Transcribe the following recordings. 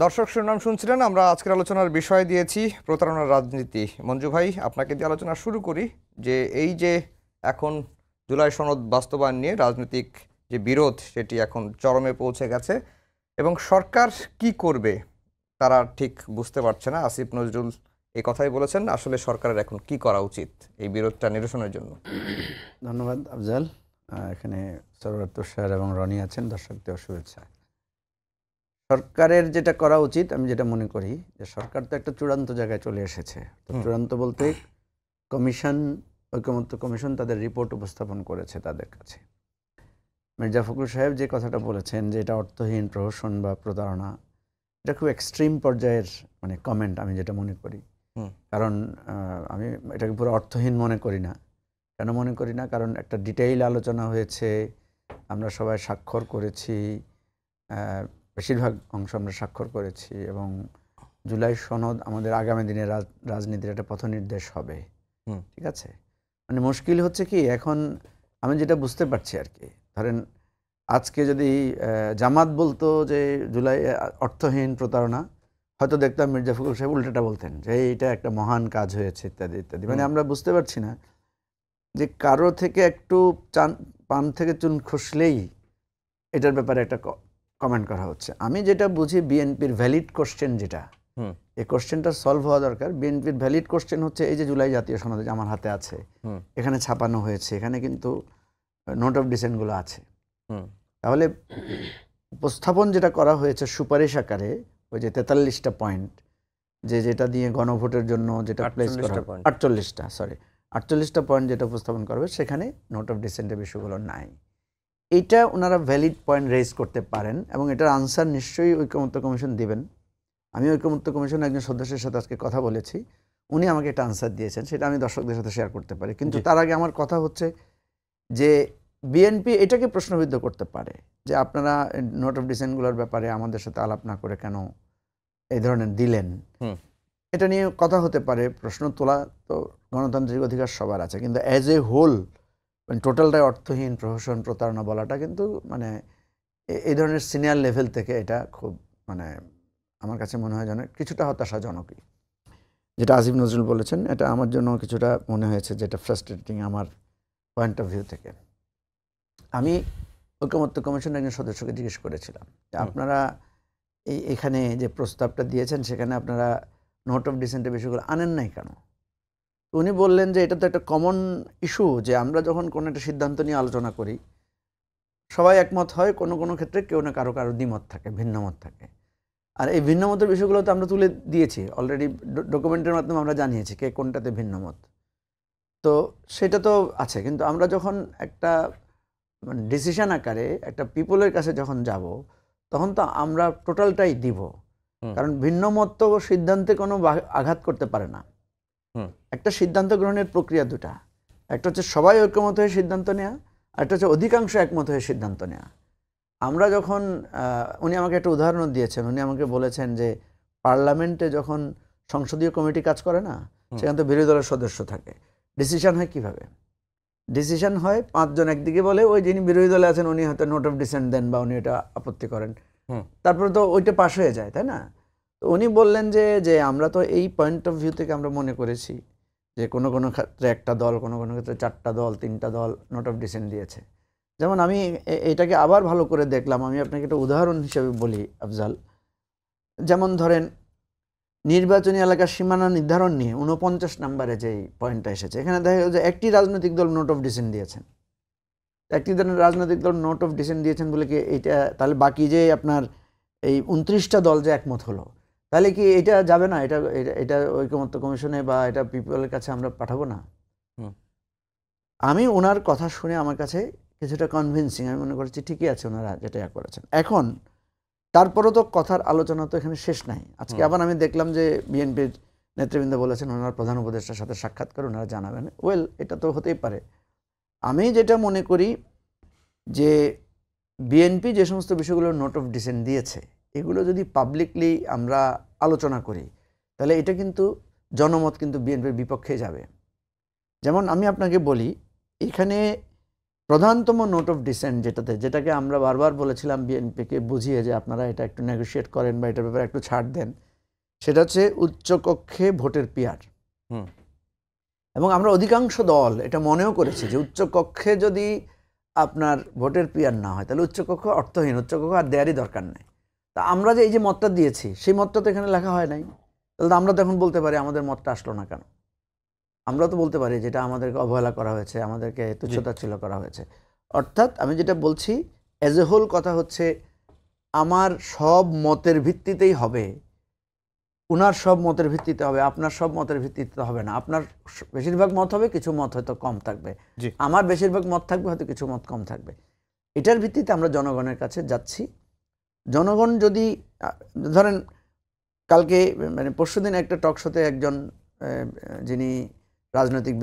দর্শক শিরোনাম শুনছিলেন। আমরা আজকের আলোচনার বিষয় দিয়েছি প্রতারণার রাজনীতি। মঞ্জু ভাই, আপনাকে দিয়ে আলোচনা শুরু করি যে এই যে এখন জুলাই সনদ বাস্তবায়ন নিয়ে রাজনৈতিক যে বিরোধ সেটি এখন চরমে পৌঁছে গেছে এবং সরকার কি করবে তারা ঠিক বুঝতে পারছে না। আসিফ নজরুল এই কথাই বলেছেন, আসলে সরকারের এখন কি করা উচিত এই বিরোধটা নিরসনের জন্য? ধন্যবাদ আফজাল। এখানে সরওয়ার তুষার এবং রনি আছেন, দর্শকদের শুভেচ্ছা। সরকারের যেটা করা উচিত, আমি যেটা মনে করি যে সরকার তো একটা চূড়ান্ত জায়গায় চলে এসেছে। তো চূড়ান্ত বলতে কমিশন, ঐকমত্য কমিশন তাদের রিপোর্ট উপস্থাপন করেছে তাদের কাছে। মির্জা ফখরুল সাহেব যে কথাটা বলেছেন যে এটা অর্থহীন প্রহসন বা প্রতারণা, এটা খুব এক্সট্রিম পর্যায়ের কমেন্ট আমি যেটা মনে করি। কারণ আমি এটাকে পুরো অর্থহীন মনে করি না। কেন মনে করি না? কারণ একটা ডিটেইল আলোচনা হয়েছে, আমরা সবাই স্বাক্ষর করেছি, বেশিরভাগ অংশ আমরা স্বাক্ষর করেছি এবং জুলাই সনদ আমাদের আগামী দিনের রাজনীতির একটা পথনির্দেশ হবে। ঠিক আছে, মুশকিল হচ্ছে কি এখন আমি যেটা বুঝতে পারছি আর কি, ধরেন আজকে যদি জামাত বলতো যে জুলাই অর্থহীন প্রতারণা, হয়তো দেখতাম মির্জা ফখরুল সাহেব উল্টাটা বলতেন যে এইটা একটা মহান কাজ হয়েছে ইত্যাদি ইত্যাদি। আমরা বুঝতে পারছি না যে কারো থেকে একটু পান থেকে চুন খসলেই এটার ব্যাপারে একটা কমেন্ট করা হচ্ছে। আমি যেটা বুঝি বিএনপির ভ্যালিড কোশ্চেন যেটা, এই কোশ্চেনটা সলভ হওয়া দরকার। বিএনপির ভ্যালিড কোশ্চেন হচ্ছে এই যে জুলাই জাতীয় সনদ আমার হাতে আছে, এখানে ছাপানো হয়েছে, এখানে কিন্তু নোট অফ ডিসেন্টগুলো আছে। তাহলে উপস্থাপন যেটা করা হয়েছে সুপারিশ আকারে, ওই যে 43টা পয়েন্ট, যেটা দিয়ে গণভোটের জন্য যেটা প্লেস করা, 48টা পয়েন্ট যেটা উপস্থাপন করবে, সেখানে নোট অফ ডিসেন্টের বিষয়গুলো নাই। এইটা ওনারা ভ্যালিড পয়েন্ট রেজ করতে পারেন এবং এটার আনসার নিশ্চয়ই ঐকমত্য কমিশন দিবেন। আমি ঐকমত্য কমিশনের একজন সদস্যের সাথে আজকে কথা বলেছি, উনি আমাকে একটা আনসার দিয়েছেন, সেটা আমি দর্শকদের সাথে শেয়ার করতে পারি। কিন্তু তার আগে আমার কথা হচ্ছে যে বিএনপি এটাকে প্রশ্নবিদ্ধ করতে পারে যে আপনারা নোট অফ ডিসেন্টগুলোর ব্যাপারে আমাদের সাথে আলাপ না করে কেন এই ধরনের দিলেন। এটা নিয়ে কথা হতে পারে, প্রশ্ন তোলা তো গণতান্ত্রিক অধিকার সবার আছে, কিন্তু অ্যাজ এ হোল টোটালটাই অর্থহীন প্রহসন প্রতারণা বলাটা কিন্তু এই ধরনের সিনিয়র লেভেল থেকে এটা খুব আমার কাছে মনে হয় যেন কিছুটা হতাশাজনকই। যেটা আসিফ নজরুল বলেছেন, এটা আমার জন্য কিছুটা মনে হয়েছে যেটা ফ্রাস্ট্রেটিং আমার পয়েন্ট অফ ভিউ থেকে। আমি ঐকমত্য কমিশনের একজন সদস্যকে জিজ্ঞেস করেছিলাম যে আপনারা এখানে যে প্রস্তাবটা দিয়েছেন সেখানে আপনারা নোট অফ ডিসেন্টের বিষয়গুলো আনেন নাই কেন? উনি বললেন যে এটা তো একটা কমন ইস্যু, যে আমরা যখন কোনো একটা সিদ্ধান্ত নিয়ে আলোচনা করি সবাই একমত হয়, কোনো কোনো ক্ষেত্রে কেউ না কারো কারো দ্বিমত থাকে, ভিন্নমত থাকে। আর এই ভিন্নমতের বিষয়গুলো তো আমরা তুলে দিয়েছি অলরেডি, ডকুমেন্টের মাধ্যমে আমরা জানিয়েছি কে কোনটাতে ভিন্নমত, তো সেটা তো আছে। কিন্তু আমরা যখন একটা ডিসিশন আকারে একটা পিপলের কাছে যখন যাব, তখন তো আমরা টোটালটাই দিব, কারণ ভিন্নমত তো সিদ্ধান্তে কোনো আঘাত করতে পারে না। একটা সিদ্ধান্ত গ্রহণের প্রক্রিয়া দুটা, একটা হচ্ছে সবাই ঐক্যমত হয়ে সিদ্ধান্ত নেওয়া, আর একটা হচ্ছে অধিকাংশ একমত হয়ে সিদ্ধান্ত নেওয়া। আমরা যখন উনি আমাকে একটা উদাহরণ দিয়েছেন, উনি আমাকে বলেছেন যে পার্লামেন্টে যখন সংসদীয় কমিটি কাজ করে না, সেখানে তো বিরোধী দলের সদস্য থাকে, ডিসিশন হয় কিভাবে? ডিসিশন হয় 5 জন একদিকে বলে, ওই যিনি বিরোধী দলে আছেন উনি হয়তো নোট অফ ডিসেন্ট দেন বা উনি এটা আপত্তি করেন, তারপরে তো ওইটা পাশ হয়ে যায়, তাই না? তো উনি বললেন যে আমরা তো এই পয়েন্ট অফ ভিউ থেকে আমরা মনে করেছি যে কোনো কোনো ক্ষেত্রে একটা দল, কোনো কোনো ক্ষেত্রে 4টা দল, 3টা দল নোট অফ ডিসেন্ট দিয়েছে। যেমন আমি এটাকে আবার ভালো করে দেখলাম, আমি আপনাকে একটা উদাহরণ হিসেবে বলি আফজাল। যেমন ধরেন নির্বাচনী এলাকার সীমানা নির্ধারণ নিয়ে 49 নম্বরে যে পয়েন্টটা এসেছে, এখানে দেখা গেল যে একটি রাজনৈতিক দল নোট অফ ডিসেন্ট দিয়েছেন। একটি ধরনের রাজনৈতিক দল নোট অফ ডিসেন্ট দিয়েছেন বলে কি এইটা তাহলে বাকি যে আপনার এই 29টা দল যে একমত হলো, তাহলে কি এটা যাবে না? এটা এটা ঐকমত্য কমিশনে বা এটা পিপলের কাছে আমরা পাঠাবো না? আমি ওনার কথা শুনে আমার কাছে কিছুটা কনভিন্সিং, আমি মনে করছি ঠিকই আছে ওনারা যেটা করেছেন। এখন তারপরও তো কথার আলোচনা তো এখানে শেষ নাই। আজকে আবার আমি দেখলাম যে বিএনপির নেতৃবৃন্দ বলেছেন ওনার প্রধান উপদেষ্টার সাথে সাক্ষাৎ করে ওনারা জানাবেন। ওয়েল, এটা তো হতেই পারে। আমি যেটা মনে করি যে বিএনপি যে সমস্ত বিষয়গুলো নোট অফ ডিসেন্ট দিয়েছে, এগুলো যদি পাবলিকলি আমরা আলোচনা করি, তাহলে এটা কিন্তু জনমত কিন্তু বিএনপির বিপক্ষে যাবে। যেমন আমি আপনাকে বলি, এখানে প্রধানতম নোট অফ ডিসেন্ট যেটাকে আমরা বারবার বলেছিলাম বিএনপিকে বুঝিয়ে যে আপনারা এটা একটু নেগোশিয়েট করেন বা এটার ব্যাপারে একটু ছাড় দেন, সেটা হচ্ছে উচ্চকক্ষে ভোটের পিয়ার। হুম। এবং আমরা অধিকাংশ দল এটা মনেও করেছি যে উচ্চকক্ষে যদি আপনার ভোটের পিয়ার না হয় তাহলে উচ্চকক্ষ অর্থহীন, উচ্চকক্ষ আর দেয়ারই দরকার নেই। তা আমরা যে এই যে মতটা দিয়েছি সেই মতটা তো এখানে লেখা হয় নাই, তাহলে তো আমরা তো এখন বলতে পারি আমাদের মতটা আসলো না কেন। আমরা তো বলতে পারি যেটা আমাদেরকে অবহেলা করা হয়েছে, আমাদেরকে তুচ্ছতাচ্ছিল্য করা হয়েছে। অর্থাৎ আমি যেটা বলছি অ্যাজ এ হোল কথা হচ্ছে আমার সব মতের ভিত্তিতেই হবে, উনার সব মতের ভিত্তিতে হবে, আপনার সব মতের ভিত্তিতে হবে না। আপনার বেশিরভাগ মত হবে, কিছু মত হয়তো কম থাকবে, আমার বেশিরভাগ মত থাকবে, হয়তো কিছু মত কম থাকবে। এটার ভিত্তিতে আমরা জনগণের কাছে যাচ্ছি। জনগণ যদি ধরেন কালকে মানে পরশুদিন একটা টক শোতে একজন যিনি রাজনৈতিক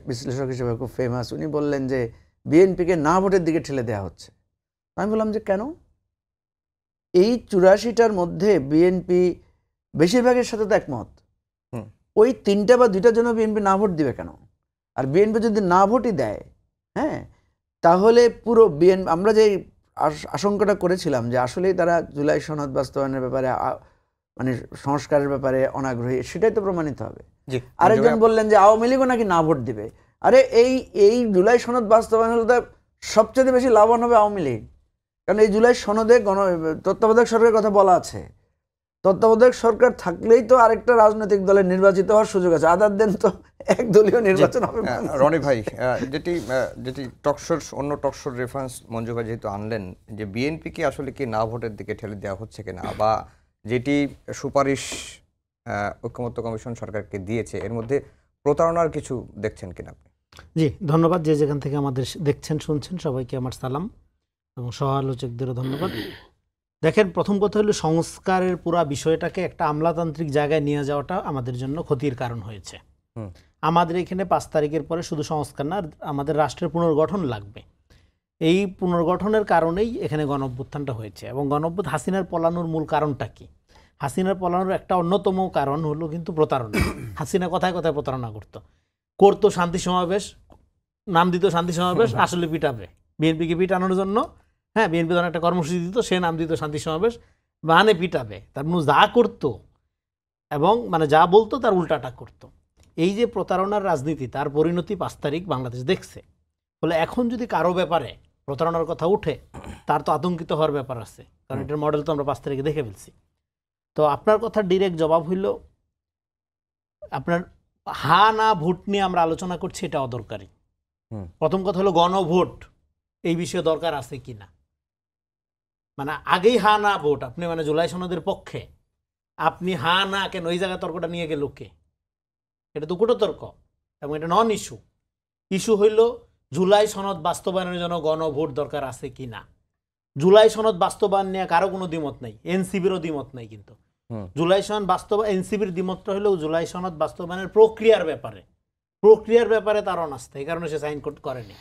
বিশ্লেষক হিসেবে খুব ফেমাস, উনি বললেন যে বিএনপিকে না ভোটের দিকে ঠেলে দেওয়া হচ্ছে। আমি বললাম যে কেন? এই 84টার মধ্যে বিএনপি বেশিরভাগের সাথে তো একমত। ওই 3টা বা 2টার জন্য বিএনপি না ভোট দিবে কেন? আর বিএনপি যদি না ভোটই দেয়, হ্যাঁ, তাহলে পুরো বিএনপি, আমরা যে আশঙ্কাটা করেছিলাম যে আসলেই তারা জুলাই সনদ বাস্তবায়নের ব্যাপারে মানে সংস্কারের ব্যাপারে অনাগ্রহী, সেটাই তো প্রমাণিত হবে। আরেকজন বললেন যে আওয়ামী লীগও নাকি না ভোট দিবে। আরে এই জুলাই সনদ বাস্তবায়ন হলে তো সবচেয়ে বেশি লাভবান হবে আওয়ামী লীগ, কারণ এই জুলাই সনদে তত্ত্বাবধায়ক সরকারের কথা বলা আছে। তত্ত্বাবধায়ক সরকার থাকলেই তো আরেকটা রাজনৈতিক দলের নির্বাচিত হওয়ার সুযোগ আছে, আদার দেন তো একদলীয় নির্বাচন হবে। রনি ভাই, যেটি টকশোর অন্য টকশোর রেফারেন্স মঞ্জু ভাই যেহেতু আনলেন যে বিএনপিকে আসলে কি না ভোটের দিকে ঠেলে দেওয়া হচ্ছে কিনা, বা যেটি সুপারিশ ঐকমত্য কমিশন সরকারকে দিয়েছে এর মধ্যে প্রতারণার কিছু দেখছেন কিনা আপনি? জি, ধন্যবাদ। যে যেখান থেকে আমাদের দেখছেন শুনছেন সবাইকে আমার সালাম এবং সহ-আলোচকদেরও ধন্যবাদ। দেখেন, প্রথম কথা হলো সংস্কারের পুরো বিষয়টাকে একটা আমলাতান্ত্রিক জায়গায় নিয়ে যাওয়াটা আমাদের জন্য ক্ষতির কারণ হয়েছে। আমাদের এখানে 5 তারিখের পরে শুধু সংস্কার না, আমাদের রাষ্ট্রের পুনর্গঠন লাগবে। এই পুনর্গঠনের কারণেই এখানে গণঅভ্যুত্থানটা হয়েছে। এবং হাসিনার পলানোর মূল কারণটা কি? হাসিনার পলানোর একটা অন্যতম কারণ হলো কিন্তু প্রতারণা। হাসিনা কথায় কথায় প্রতারণা করতো শান্তি সমাবেশ, নাম দিত শান্তি সমাবেশ, আসলে পিটাবে বিএনপিকে পিটানোর জন্য। হ্যাঁ, বিএনপি ধরনের একটা কর্মসূচি দিত, সে নাম দিত শান্তি সমাবেশ, মানে পিটাবে। তার যা করতো এবং মানে যা বলতো তার উল্টাটা করতো। এই যে প্রতারণার রাজনীতি, তার পরিণতি 5 তারিখ বাংলাদেশ দেখছে। ফলে এখন যদি কারো ব্যাপারে প্রতারণার কথা উঠে, তার তো আতঙ্কিত হওয়ার ব্যাপার আছে, কারণ এটার মডেল তো আমরা 5 তারিখে দেখে ফেলছি। তো আপনার কথা ডিরেক্ট জবাব হইল, আপনার হা না ভোট নিয়ে আমরা আলোচনা করছি, এটা অদরকারি। প্রথম কথা হলো গণভোট এই বিষয়ে দরকার আছে কিনা। মানে আগেই হা না ভোট, আপনি মানে জুলাই সনদের পক্ষে, আপনি হা না কেন ওই জায়গায় তর্কটা নিয়ে গেল কে? এটা তো কুটো তর্ক এবং এটা নন ইস্যু। ইস্যু হইল জুলাই সনদ বাস্তবায়নের জন্য গণভোট দরকার আছে কিনা। জুলাই সনদ বাস্তবায়ন নিয়ে কারো কোনো দ্বিমত নাই, এনসিবিরও দ্বিমত নাই। কিন্তু জুলাই সনদ এনসিবির দ্বিমতটা হলেও জুলাই সনদ বাস্তবায়নের প্রক্রিয়ার ব্যাপারে তার অনাস্থা, এই কারণে সে সাইন করেনি।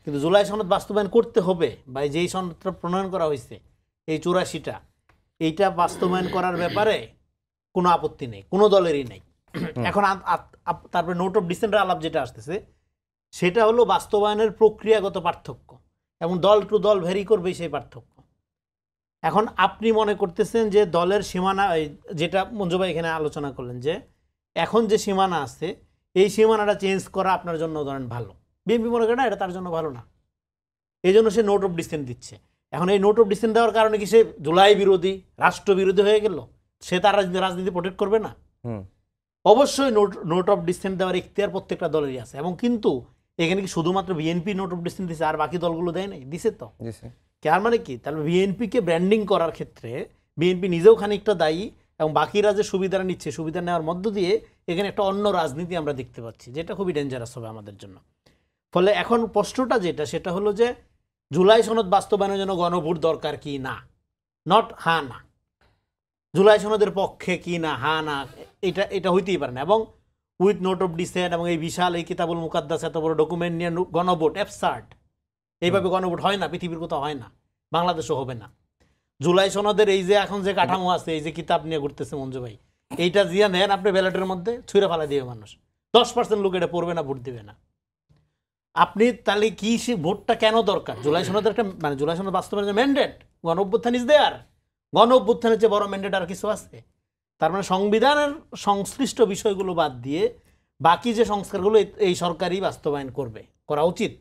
কিন্তু জুলাই সনদ বাস্তবায়ন করতে হবে, বা যেই সনদটা প্রণয়ন করা হয়েছে এই 84টা, এইটা বাস্তবায়ন করার ব্যাপারে কোনো আপত্তি নেই, কোনো দলেরই নেই। এখন তারপরে নোট অফ ডিসেন্টের আলাপ যেটা আসতেছে, সেটা হলো বাস্তবায়নের প্রক্রিয়াগত পার্থক্য, এবং দল টু দল ভ্যারি করবে সেই পার্থক্য। এখন আপনি মনে করতেছেন যে দলের সীমানা, যেটা মঞ্জু ভাই এখানে আলোচনা করলেন, যে এখন যে সীমানা আছে এই সীমানাটা চেঞ্জ করা আপনার জন্য ধরেন ভালো, বিএনপি মনে করে না এটা তার জন্য ভালো না, এই জন্য সে নোট অফ ডিসেন্ট দিচ্ছে। এখন এই নোট অফ ডিসেন্ট দেওয়ার কারণে কি সে জুলাই বিরোধী, রাষ্ট্র বিরোধী হয়ে গেল? সে তার রাজনীতি প্রোটেক্ট করবে না? অবশ্যই নোট অফ ডিসেন্ট দেওয়ার ইখতিয়ার প্রত্যেকটা দলেরই আছে। এবং কিন্তু এখানে কি শুধুমাত্র বিএনপি নোট অফ ডিসেন্ট দিচ্ছে আর বাকি দলগুলো দেয় নাই? দিছে তো। তার মানে কি? তাহলে বিএনপিকে ব্র্যান্ডিং করার ক্ষেত্রে বিএনপি নিজেও খানিকটা দায়ী, এবং বাকিরা যে সুবিধাটা নিচ্ছে, সুবিধা নেওয়ার মধ্য দিয়ে এখানে একটা অন্য রাজনীতি আমরা দেখতে পাচ্ছি, যেটা খুবই ডেঞ্জারাস হবে আমাদের জন্য। ফলে এখন প্রশ্নটা যেটা, সেটা হলো যে জুলাই সনদ বাস্তবায়নের জন্য গণভোট দরকার কি না, নট হা না। জুলাই সনদের পক্ষে কি না, হা না, এটা হইতেই পারে না। এবং উইথ নোট অফ ডিসেন্ট এবং এই বিশাল এই কিতাবুল মুকাদ্দাস এত বড় ডকুমেন্ট নিয়ে গণভোট অ্যাবসার্ড। এইভাবে গণভোট হয় না, পৃথিবীর কোথাও হয় না, বাংলাদেশও হবে না। জুলাই সনদের এই যে এখন যে কাঠামো আছে, এই যে কিতাব নিয়ে ঘুরতেছে মঞ্জু ভাই, এইটা জিয়া নেন আপনি ব্যালটের মধ্যে ছুঁড়ে ফেলা দিবে মানুষ, 10% লোক এটা পড়বে না, ভোট দিবে না। আপনি তাহলে কি সে ভোটটা কেন দরকার? জুলাই সনদের একটা মানে জুলাই সনদ বাস্তবায়নের ম্যান্ডেট, গণ অভ্যুত্থান ইজ দেয়ার। গণ অভ্যুত্থানের চেয়ে বড় ম্যান্ডেট আর কিছু আছে? তার মানে সংবিধানের সংশ্লিষ্ট বিষয়গুলো বাদ দিয়ে বাকি যে সংস্কারগুলো এই সরকারই বাস্তবায়ন করবে, করা উচিত।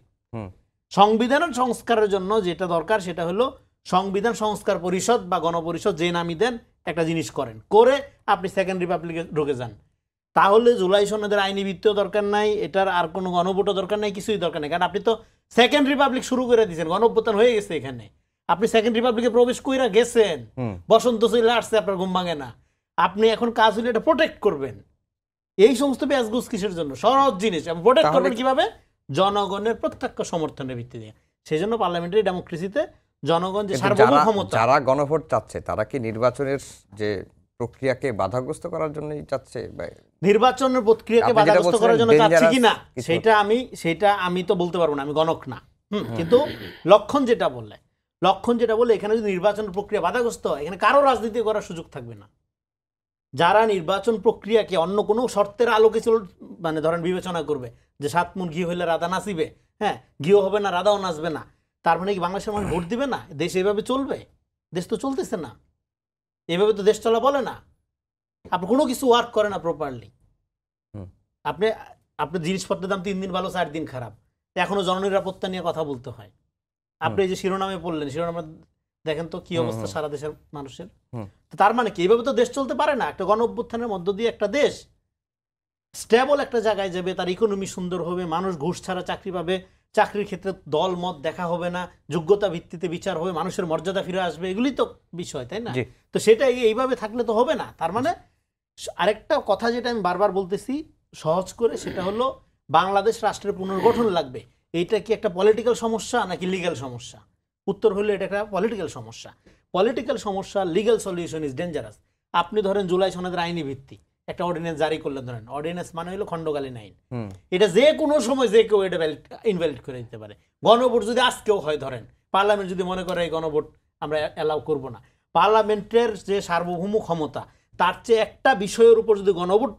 সংবিধানের সংস্কারের জন্য যেটা দরকার সেটা হলো সংবিধান সংস্কার পরিষদ বা গণপরিষদ, যে নামই দেন, একটা জিনিস করেন, করে আপনি সেকেন্ড রিপাবলিকে ঢুকে যান। তাহলে জুলাই সনদের আইনি ভিত্তিও দরকার নাই, এটার আর কোনো গণভোটও দরকার নাই, কিছুই দরকার নেই। কারণ আপনি তো সেকেন্ড রিপাবলিক শুরু করে দিয়েছেন, গণঅভ্যুত্থান হয়ে গেছে এখানে। আপনি সেকেন্ড রিপাবলিকে প্রবেশ কইরা গেছেন, বসন্ত চলে আসছে, আপনার ঘুম ভাঙে না। আপনি এখন কাজ হলে এটা প্রোটেক্ট করবেন। এই সমস্ত পেঁয়াজগুজ কিসের জন্য? সহজ জিনিস। প্রোটেক্ট করবেন কিভাবে? জনগণের প্রত্যক্ষ সমর্থনের ভিত্তিতে। সেই জন্য পার্লামেন্টারি ডেমোক্রেসিতে জনগণ যে সার্বভৌম ক্ষমতা, যারা গণভোট চাচ্ছে তারা কি নির্বাচনের যে প্রক্রিয়াকে বাধাগ্রস্ত করার জন্যই চাচ্ছে? নির্বাচনের প্রক্রিয়াকে বাধাগ্রস্ত করার জন্য চাচ্ছে কিনা সেটা আমি তো বলতে পারবো না, আমি গণক না। কিন্তু লক্ষণ যেটা বলে এখানে যদি নির্বাচনের প্রক্রিয়া বাধাগ্রস্ত হয়, এখানে কারো রাজনীতি করার সুযোগ থাকবে না। যারা নির্বাচন প্রক্রিয়াকে অন্য কোনো শর্তের আলোকে মানে ধরেন বিবেচনা করবে যে 7 মুন ঘি হইলে রাধা নাচিবে, হ্যাঁ, ঘিও হবে না, রাধাও নাচবে না, তার মানে কি বাংলাদেশের মানুষ ভোট দিবে না? দেশ এভাবে চলবে? দেশ তো চলতেছে না, এভাবে তো দেশ চলা বলে না। আপনি কোনো কিছু ওয়ার্ক করে না প্রপারলি। আপনি জিনিসপত্রের দাম 3 দিন ভালো, 4 দিন খারাপ, এখনো জননিরাপত্তা নিয়ে কথা বলতে হয়। আপনি এই যে শিরোনামে পড়লেন, শিরোনামে দেখেন তো কি অবস্থা সারা দেশের মানুষের। তার মানে কি এইভাবে তো দেশ চলতে পারে না। একটা গণ অভ্যুত্থানের মধ্য দিয়ে একটা দেশ স্টেবল একটা জায়গায় যাবে, তার ইকোনমি সুন্দর হবে, মানুষ ঘুষ ছাড়া চাকরি পাবে, চাকরির ক্ষেত্রে দল মত দেখা হবে না, যোগ্যতা ভিত্তিতে বিচার হবে, মানুষের মর্যাদা ফিরে আসবে, এগুলি তো বিষয়, তাই না? তো সেটা এইভাবে থাকলে তো হবে না। তার মানে আরেকটা কথা যেটা আমি বারবার বলতেছি সহজ করে, সেটা হলো বাংলাদেশ রাষ্ট্রের পুনর্গঠন লাগবে। এইটা কি একটা পলিটিক্যাল সমস্যা নাকি লিগ্যাল সমস্যা? উত্তর হলো এটা একটা পলিটিক্যাল সমস্যা। পলিটিক্যাল সমস্যা, লিগ্যাল সলিউশন ইজ ডেঞ্জারাস। আপনি ধরেন জুলাই সনদের আইনি ভিত্তি একটা অর্ডিন্যান্স জারি করলেন, ধরেন অর্ডিন্যান্স মানে হলো খণ্ডকালীন আইন। এটা যে কোনো সময় যে কেউ এটা ইনভ্যালিড করে দিতে পারে। গণভোট যদি আজকেও হয়, ধরেন পার্লামেন্ট যদি মনে করে এই গণভোট আমরা অ্যালাউ করব না, পার্লামেন্টের যে সার্বভৌম ক্ষমতা, তার চেয়ে একটা বিষয়ের উপর যদি গণভোট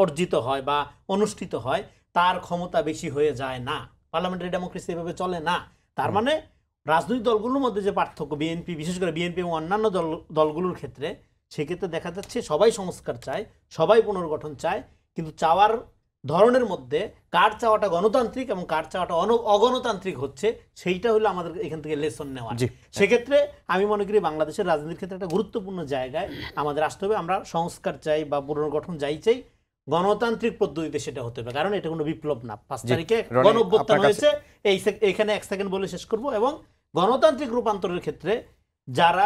অর্জিত হয় বা অনুষ্ঠিত হয়, তার ক্ষমতা বেশি হয়ে যায় না। পার্লামেন্টারি ডেমোক্রেসি এভাবে চলে না। তার মানে রাজনৈতিক দলগুলোর মধ্যে যে পার্থক্য, বিএনপি, বিশেষ করে বিএনপি এবং অন্যান্য দলগুলোর ক্ষেত্রে, সেক্ষেত্রে দেখা যাচ্ছে সবাই সংস্কার চায়, সবাই পুনর্গঠন চায়, কিন্তু চাওয়ার ধরনের মধ্যে কার চাওয়াটা গণতান্ত্রিক এবং কার চাওয়াটা অগণতান্ত্রিক হচ্ছে, সেইটা হলো আমাদের এখান থেকে লেসন নেওয়া। সেক্ষেত্রে আমি মনে করি বাংলাদেশের রাজনীতির ক্ষেত্রে একটা গুরুত্বপূর্ণ জায়গায় আমাদের আসতে হবে। আমরা সংস্কার চাই বা পুনর্গঠন যাই চাই, গণতান্ত্রিক পদ্ধতিতে সেটা হতে হবে। কারণ এটা কোনো বিপ্লব না। 5 তারিখে গণঅভ্যুত্থান হয়েছে, এইখানে 1 সেকেন্ড বলে শেষ করব। এবং গণতান্ত্রিক রূপান্তরের ক্ষেত্রে যারা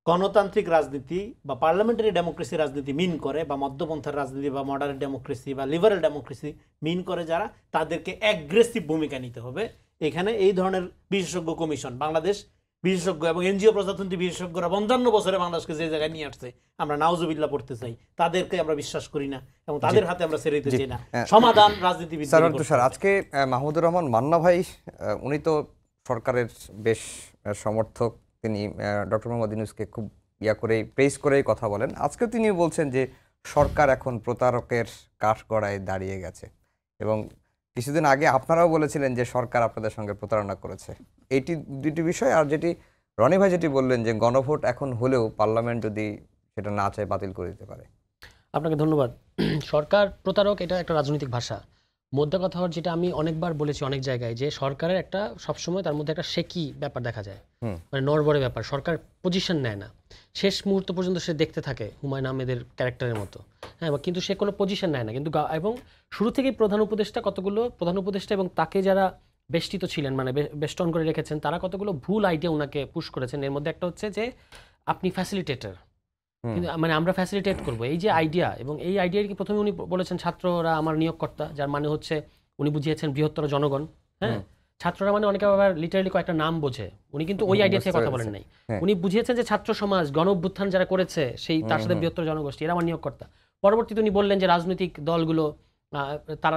গণতান্ত্রিক রাজনীতি বা পার্লামেন্টারি ডেমোক্রেসি রাজনীতি মিন করে, বা মধ্যপন্থার রাজনীতি বা মডারেট ডেমোক্রেসি বা লিবারেল ডেমোক্রেসি মিন করে যারা, তাদেরকে অ্যাগ্রেসিভ ভূমিকা নিতে হবে। এখানে এই ধরনের বিশেষজ্ঞ কমিশন, বাংলাদেশ বিশেষজ্ঞ এবং এনজিও প্রজাতন্ত্রী বিশেষজ্ঞরা 55 বছরে বাংলাদেশকে যে জায়গায় নিয়ে আসছে, আমরা নাউজুবিল্লাহ পড়তে চাই, তাদেরকে আমরা বিশ্বাস করি না এবং তাদের হাতে আমরা ছেড়ে দিতে চাই না। সমাধান রাজনীতিবিদ। আজকে মাহমুদুর রহমান মান্না ভাই, উনি তো সরকারের বেশ সমর্থক, তিনি ডক্টর মোহাম্মদ ইউনূসকে খুব প্রেস করেই কথা বলেন। আজকেও তিনি বলছেন যে সরকার এখন প্রতারকের কাঠগড়ায় দাঁড়িয়ে গেছে, এবং কিছুদিন আগে আপনারাও বলেছিলেন যে সরকার আপনাদের সঙ্গে প্রতারণা করেছে। এইটি দুটি বিষয়। আর যেটি রনি ভাই যেটি বললেন যে গণভোট এখন হলেও পার্লামেন্ট যদি সেটা না চায় বাতিল করে দিতে পারে। আপনাকে ধন্যবাদ। সরকার প্রতারক, এটা একটা রাজনৈতিক ভাষা। মোদ্দা কথা হওয়ার, যেটা আমি অনেকবার বলেছি অনেক জায়গায়, যে সরকারের একটা সবসময় তার মধ্যে একটা শেকি ব্যাপার দেখা যায়, মানে নড়বড়ে ব্যাপার। সরকার পজিশন নেয় না, শেষ মুহূর্ত পর্যন্ত সে দেখতে থাকে হুমায়ুন আহমেদের ক্যারেক্টারের মতো, হ্যাঁ, কিন্তু সে কোনো পজিশন নেয় না। কিন্তু এবং শুরু থেকেই প্রধান উপদেষ্টা এবং তাকে যারা বেষ্টিত ছিলেন, মানে বেষ্টন করে রেখেছেন, তারা কতগুলো ভুল আইডিয়া ওনাকে পুশ করেছেন। এর মধ্যে একটা হচ্ছে যে আপনি ফ্যাসিলিটেটর, কিন্তু মানে আমরা ফ্যাসিলিটেট করবো, এই যে আইডিয়া। এবং এই আইডিয়া কি প্রথমে উনি বলেছেন ছাত্ররা আমার নিয়োগকর্তা, যার মানে হচ্ছে উনি বুঝিয়েছেন বৃহত্তর জনগণ। হ্যাঁ, ছাত্ররা মানে অনেকে আবার লিটারালি কয়েকটা নাম বোঝে, উনি কিন্তু ওই আইডিয়া থেকে কথা বলেন নাই। উনি বুঝিয়েছেন যে ছাত্র সমাজ, গণ অভ্যুত্থান যারা করেছে, সেই তার সাথে বৃহত্তর জনগোষ্ঠী, এরা আমার নিয়োগকর্তা। পরবর্তীতে উনি বললেন যে রাজনৈতিক দলগুলো,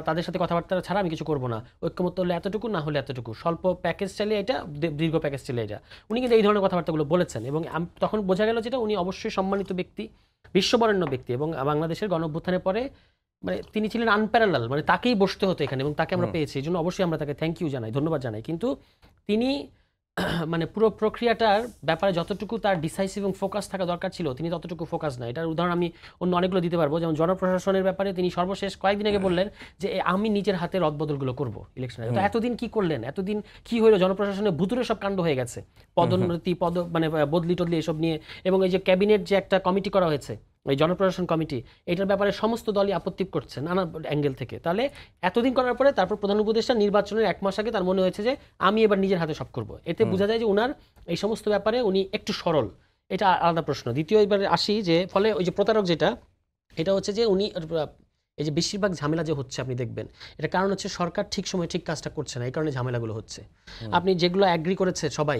তাদের সাথে কথাবার্তা ছাড়া আমি কিছু করবো না, ঐক্যমত্য হলে এতটুকু, না হলে এতটুকু, স্বল্প প্যাকেজ চাইলে এটা, দীর্ঘ প্যাকেজ চাইলে এটা। উনি কিন্তু এই ধরনের কথাবার্তাগুলো বলেছেন, এবং তখন বোঝা গেল যেটা উনি অবশ্যই সম্মানিত ব্যক্তি, বিশ্ববরেণ্য ব্যক্তি, এবং বাংলাদেশের গণ অভ্যুত্থানের পরে মানে তিনি ছিলেন আনপ্যারালাল, মানে তাকেই বসতে হতো এখানে এবং তাকে আমরা পেয়েছি, এই জন্য অবশ্যই আমরা তাকে থ্যাংক ইউ জানাই, ধন্যবাদ জানাই। কিন্তু তিনি মানে পুরো প্রক্রিয়াটার ব্যাপারে যতটুকু তার ডিসাইসিভ এবং ফোকাস থাকা দরকার ছিল তিনি ততটুকু ফোকাস না। এটার উদাহরণ আমি অন্য অনেকগুলো দিতে পারবো, যেমন জনপ্রশাসনের ব্যাপারে তিনি সর্বশেষ কয়েকদিন আগে বললেন যে আমি নিজের হাতে রদবদলগুলো করবো ইলেকশনে। তো এতদিন কি করলেন, এতদিন কি হইলো, জনপ্রশাসনের ভুতুরে সব কাণ্ড হয়ে গেছে, পদোন্নতি মানে বদলি টদলি এসব নিয়ে, এবং এই যে ক্যাবিনেট যে একটা কমিটি করা হয়েছে এই জনপ্রশাসন কমিটি, এটার ব্যাপারে সমস্ত দলই আপত্তি করছে নানা অ্যাঙ্গেল থেকে। তাহলে এতদিন করার পরে তারপর প্রধান উপদেষ্টা নির্বাচনের 1 মাস আগে তার মনে হয়েছে যে আমি এবার নিজের হাতে সব করব। এতে বোঝা যায় যে উনার এই সমস্ত ব্যাপারে উনি একটু সরল, এটা আলাদা প্রশ্ন। দ্বিতীয় এবারে আসি যে ফলে ওই যে প্রতারক যেটা, এটা হচ্ছে যে উনি এই যে বেশিরভাগ ঝামেলা যে হচ্ছে আপনি দেখবেন এটা কারণ হচ্ছে সরকার ঠিক সময় ঠিক কাজটা করছে না, এই কারণে ঝামেলাগুলো হচ্ছে। আপনি যেগুলো অ্যাগ্রি করেছে সবাই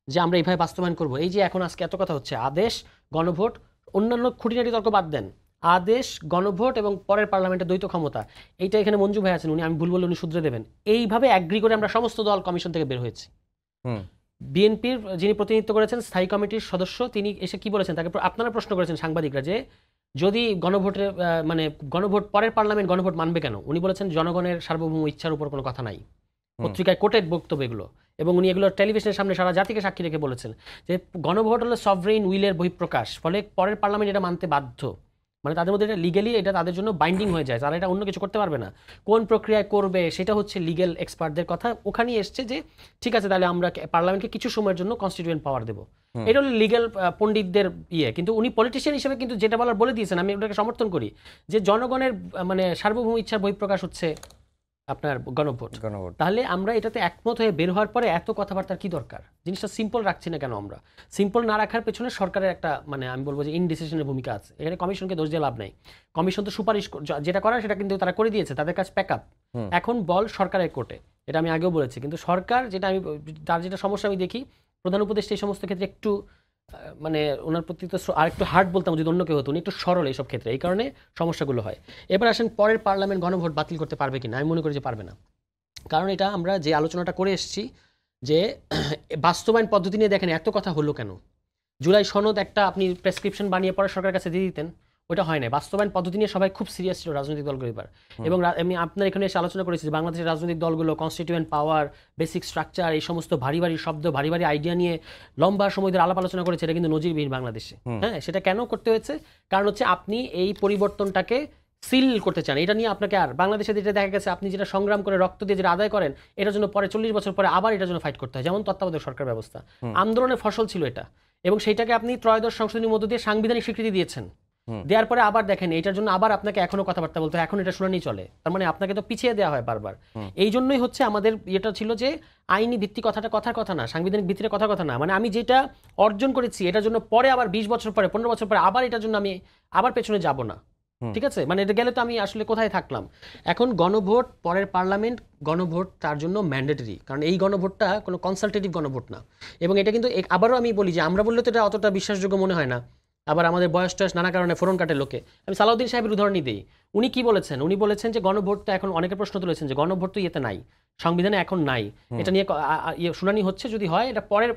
যে আমরা এইভাবে বাস্তবায়ন করব, এই যে এখন আজকে এত কথা হচ্ছে আদেশ, গণভোট, অন্যান্য খুঁটিনাটি তর্ক বাদ দেন, আদেশ, গণভোট এবং পরের পার্লামেন্টের দ্বৈত ক্ষমতা, এইটা এখানে মঞ্জু ভাই আছেন, আমি ভুল বললে উনি শুধরে দেবেন। এইভাবে অ্যাগ্রি করে আমরা সমস্ত দল কমিশন থেকে বের হয়েছি। বিএনপির যিনি প্রতিনিধিত্ব করেছেন স্থায়ী কমিটির সদস্য, তিনি এসে কি বলেছেন, তাকে আপনারা প্রশ্ন করেছেন সাংবাদিকরা যে যদি গণভোটের মানে গণভোট পরের পার্লামেন্ট গণভোট মানবে কেন, উনি বলেছেন জনগণের সার্বভৌম ইচ্ছার উপর কোনো কথা নাই। পত্রিকায় কোটেড বক্তব্য এগুলো, এবং উনি এগুলো টেলিভিশনের সামনে সারা জাতিকে সাক্ষী রেখে বলেছেন যে গণভোট হলো সভরেইন উইলের বহিঃপ্রকাশ, ফলে পরের পার্লামেন্ট এটা মানতে বাধ্য, মানে তাদের মধ্যে এটা লিগ্যালি এটা তাদের জন্য বাইন্ডিং হয়ে যায়, তারা এটা অন্য কিছু করতে পারবে না। কোন প্রক্রিয়ায় করবে সেটা হচ্ছে লিগ্যাল এক্সপার্টদের কথা। ওখানেই এসছে যে ঠিক আছে তাহলে আমরা পার্লামেন্টকে কিছু সময়ের জন্য কনস্টিটিউয়েন্ট পাওয়ার দেবো, এটা হলো লিগ্যাল পণ্ডিতদের ইয়ে। কিন্তু উনি পলিটিশিয়ান হিসেবে কিন্তু যেটা বলার বলে দিয়েছেন, আমি ওটাকে সমর্থন করি যে জনগণের মানে সার্বভৌম ইচ্ছার বহিঃপ্রকাশ হচ্ছে আপনার গণভোট। তাহলে আমরা এটাতে একমত হয়ে বের হওয়ার পরে এত কথাবার্তার কি দরকার? জিনিসটা সিম্পল রাখছি না কেন আমরা? সিম্পল না রাখার পেছনে সরকারের একটা মানে আমি বলবো যে ইনডিসিশনের ভূমিকা আছে। এখানে কমিশনকে দোষ দিয়ে লাভ নাই, কমিশন তো সুপারিশ যেটা করার সেটা কিন্তু তারা করে দিয়েছে, তাদের কাছে প্যাক আপ। এখন বল সরকারের কোর্টে, এটা আমি আগেও বলেছি। কিন্তু সরকার যেটা আমি তার যেটা সমস্যা আমি দেখি, প্রধান উপদেষ্টা এই সমস্ত ক্ষেত্রে একটু মানে ওনার প্রতি তো আর একটু হার্ড বলতাম যদি অন্য কেউ হতো, উনি একটু সরল এইসব ক্ষেত্রে, এই কারণে সমস্যাগুলো হয়। এবার আসেন পরের পার্লামেন্ট গণভোট বাতিল করতে পারবে কিনা, আমি মনে করি যে পারবে না। কারণ এটা আমরা যে আলোচনাটা করে এসেছি যে বাস্তবায়ন পদ্ধতি নিয়ে দেখেন এত কথা হলো কেন। জুলাই সনদ একটা আপনি প্রেসক্রিপশন বানিয়ে পরে সরকারের কাছে দিয়ে দিতেন, ওটা হয় না। বাস্তবায়ন পদ্ধতি নিয়ে সবাই খুব সিরিয়াস ছিল রাজনৈতিক দলগুলো এবার। এবং আমি আপনার এখানে এসে আলোচনা করেছি যে বাংলাদেশের রাজনৈতিক দলগুলো কনস্টিটিউয়েন্ট পাওয়ার, বেসিক স্ট্রাকচার, এই সমস্ত ভারী ভারী শব্দ, ভারী ভারী আইডিয়া নিয়ে লম্বা সময় ধরে আলাপ আলোচনা করেছে, এটা কিন্তু নজিরবিহীন বাংলাদেশে। হ্যাঁ, সেটা কেন করতে হয়েছে? কারণ হচ্ছে আপনি এই পরিবর্তনটাকে সিল করতে চান, এটা নিয়ে আপনাকে আর বাংলাদেশে যেটা দেখা গেছে আপনি যেটা সংগ্রাম করে রক্ত দিয়ে যেটা আদায় করেন, এটার জন্য পরে 40 বছর পরে আবার এটার জন্য ফাইট করতে হয়, যেমন তত্ত্বাবধায়ক সরকার ব্যবস্থা। আন্দোলনের ফসল ছিল এটা, এবং সেইটাকে আপনি ত্রয়োদশ সংশোধনীর মধ্য দিয়ে সাংবিধানিক স্বীকৃতি দিয়েছেন। দেওয়ার পরে আবার দেখেন এটার জন্য আবার আপনাকে এখনো কথাবার্তা বলতে হয়, এখন এটা শুনানি চলে, তার মানে আপনাকে তো পিছিয়ে দেওয়া হয় বারবার। এই জন্যই হচ্ছে আমাদের এটা ছিল যে আইনি ভিত্তি কথাটা কথার কথা না, সাংবিধানিক ভিত্তিতে কথার কথা না। মানে আমি যেটা অর্জন করেছি এটার জন্য পরে আবার 20 বছর পরে 15 বছর পরে আবার এটার জন্য আমি আবার পেছনে যাব না, ঠিক আছে? মানে এটা গেলে তো আমি আসলে কোথায় থাকলাম? এখন গণভোট, পরের পার্লামেন্ট গণভোট তার জন্য ম্যান্ডেটরি, কারণ এই গণভোটটা কোনো কনসালটেটিভ গণভোট না। এবং এটা কিন্তু আবারও আমি বলি যে আমরা বললে তো এটা অতটা বিশ্বাসযোগ্য মনে হয় না, আবার আমাদের বয়স টয়স নানা কারণে ফোরন কাটে লোকে। আমি সালাউদ্দিন সাহেবের উদাহরণই দিই, উনি কি বলেছেন? উনি বলেছেন যে গণভোটটা এখন অনেকে প্রশ্ন তুলেছেন যে গণভোট তো ইয়েতে নাই, সংবিধানে এখন নাই, এটা নিয়ে শুনানি হচ্ছে, যদি হয় এটা পরের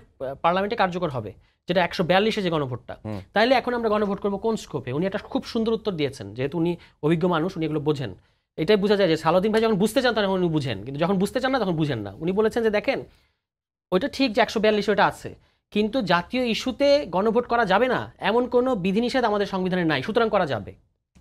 পার্লামেন্টে কার্যকর হবে, যেটা 142-এ যে গণভোটটা। তাইলে এখন আমরা গণভোট করবো কোন স্কোপে? উনি একটা খুব সুন্দর উত্তর দিয়েছেন, যেহেতু উনি অভিজ্ঞ মানুষ, উনি এগুলো বোঝেন। এটাই বোঝা যায় যে সালাউদ্দিন ভাই যখন বুঝতে চান তখন উনি বুঝেন, কিন্তু যখন বুঝতে চান না তখন বুঝেন না। উনি বলেছেন যে দেখেন ওইটা ঠিক যে 142 ওটা আছে, কিন্তু জাতীয় ইস্যুতে গণভোট করা যাবে না এমন কোনো বিধিনিষেধ আমাদের সংবিধানে নাই, সুতরাং করা যাবে।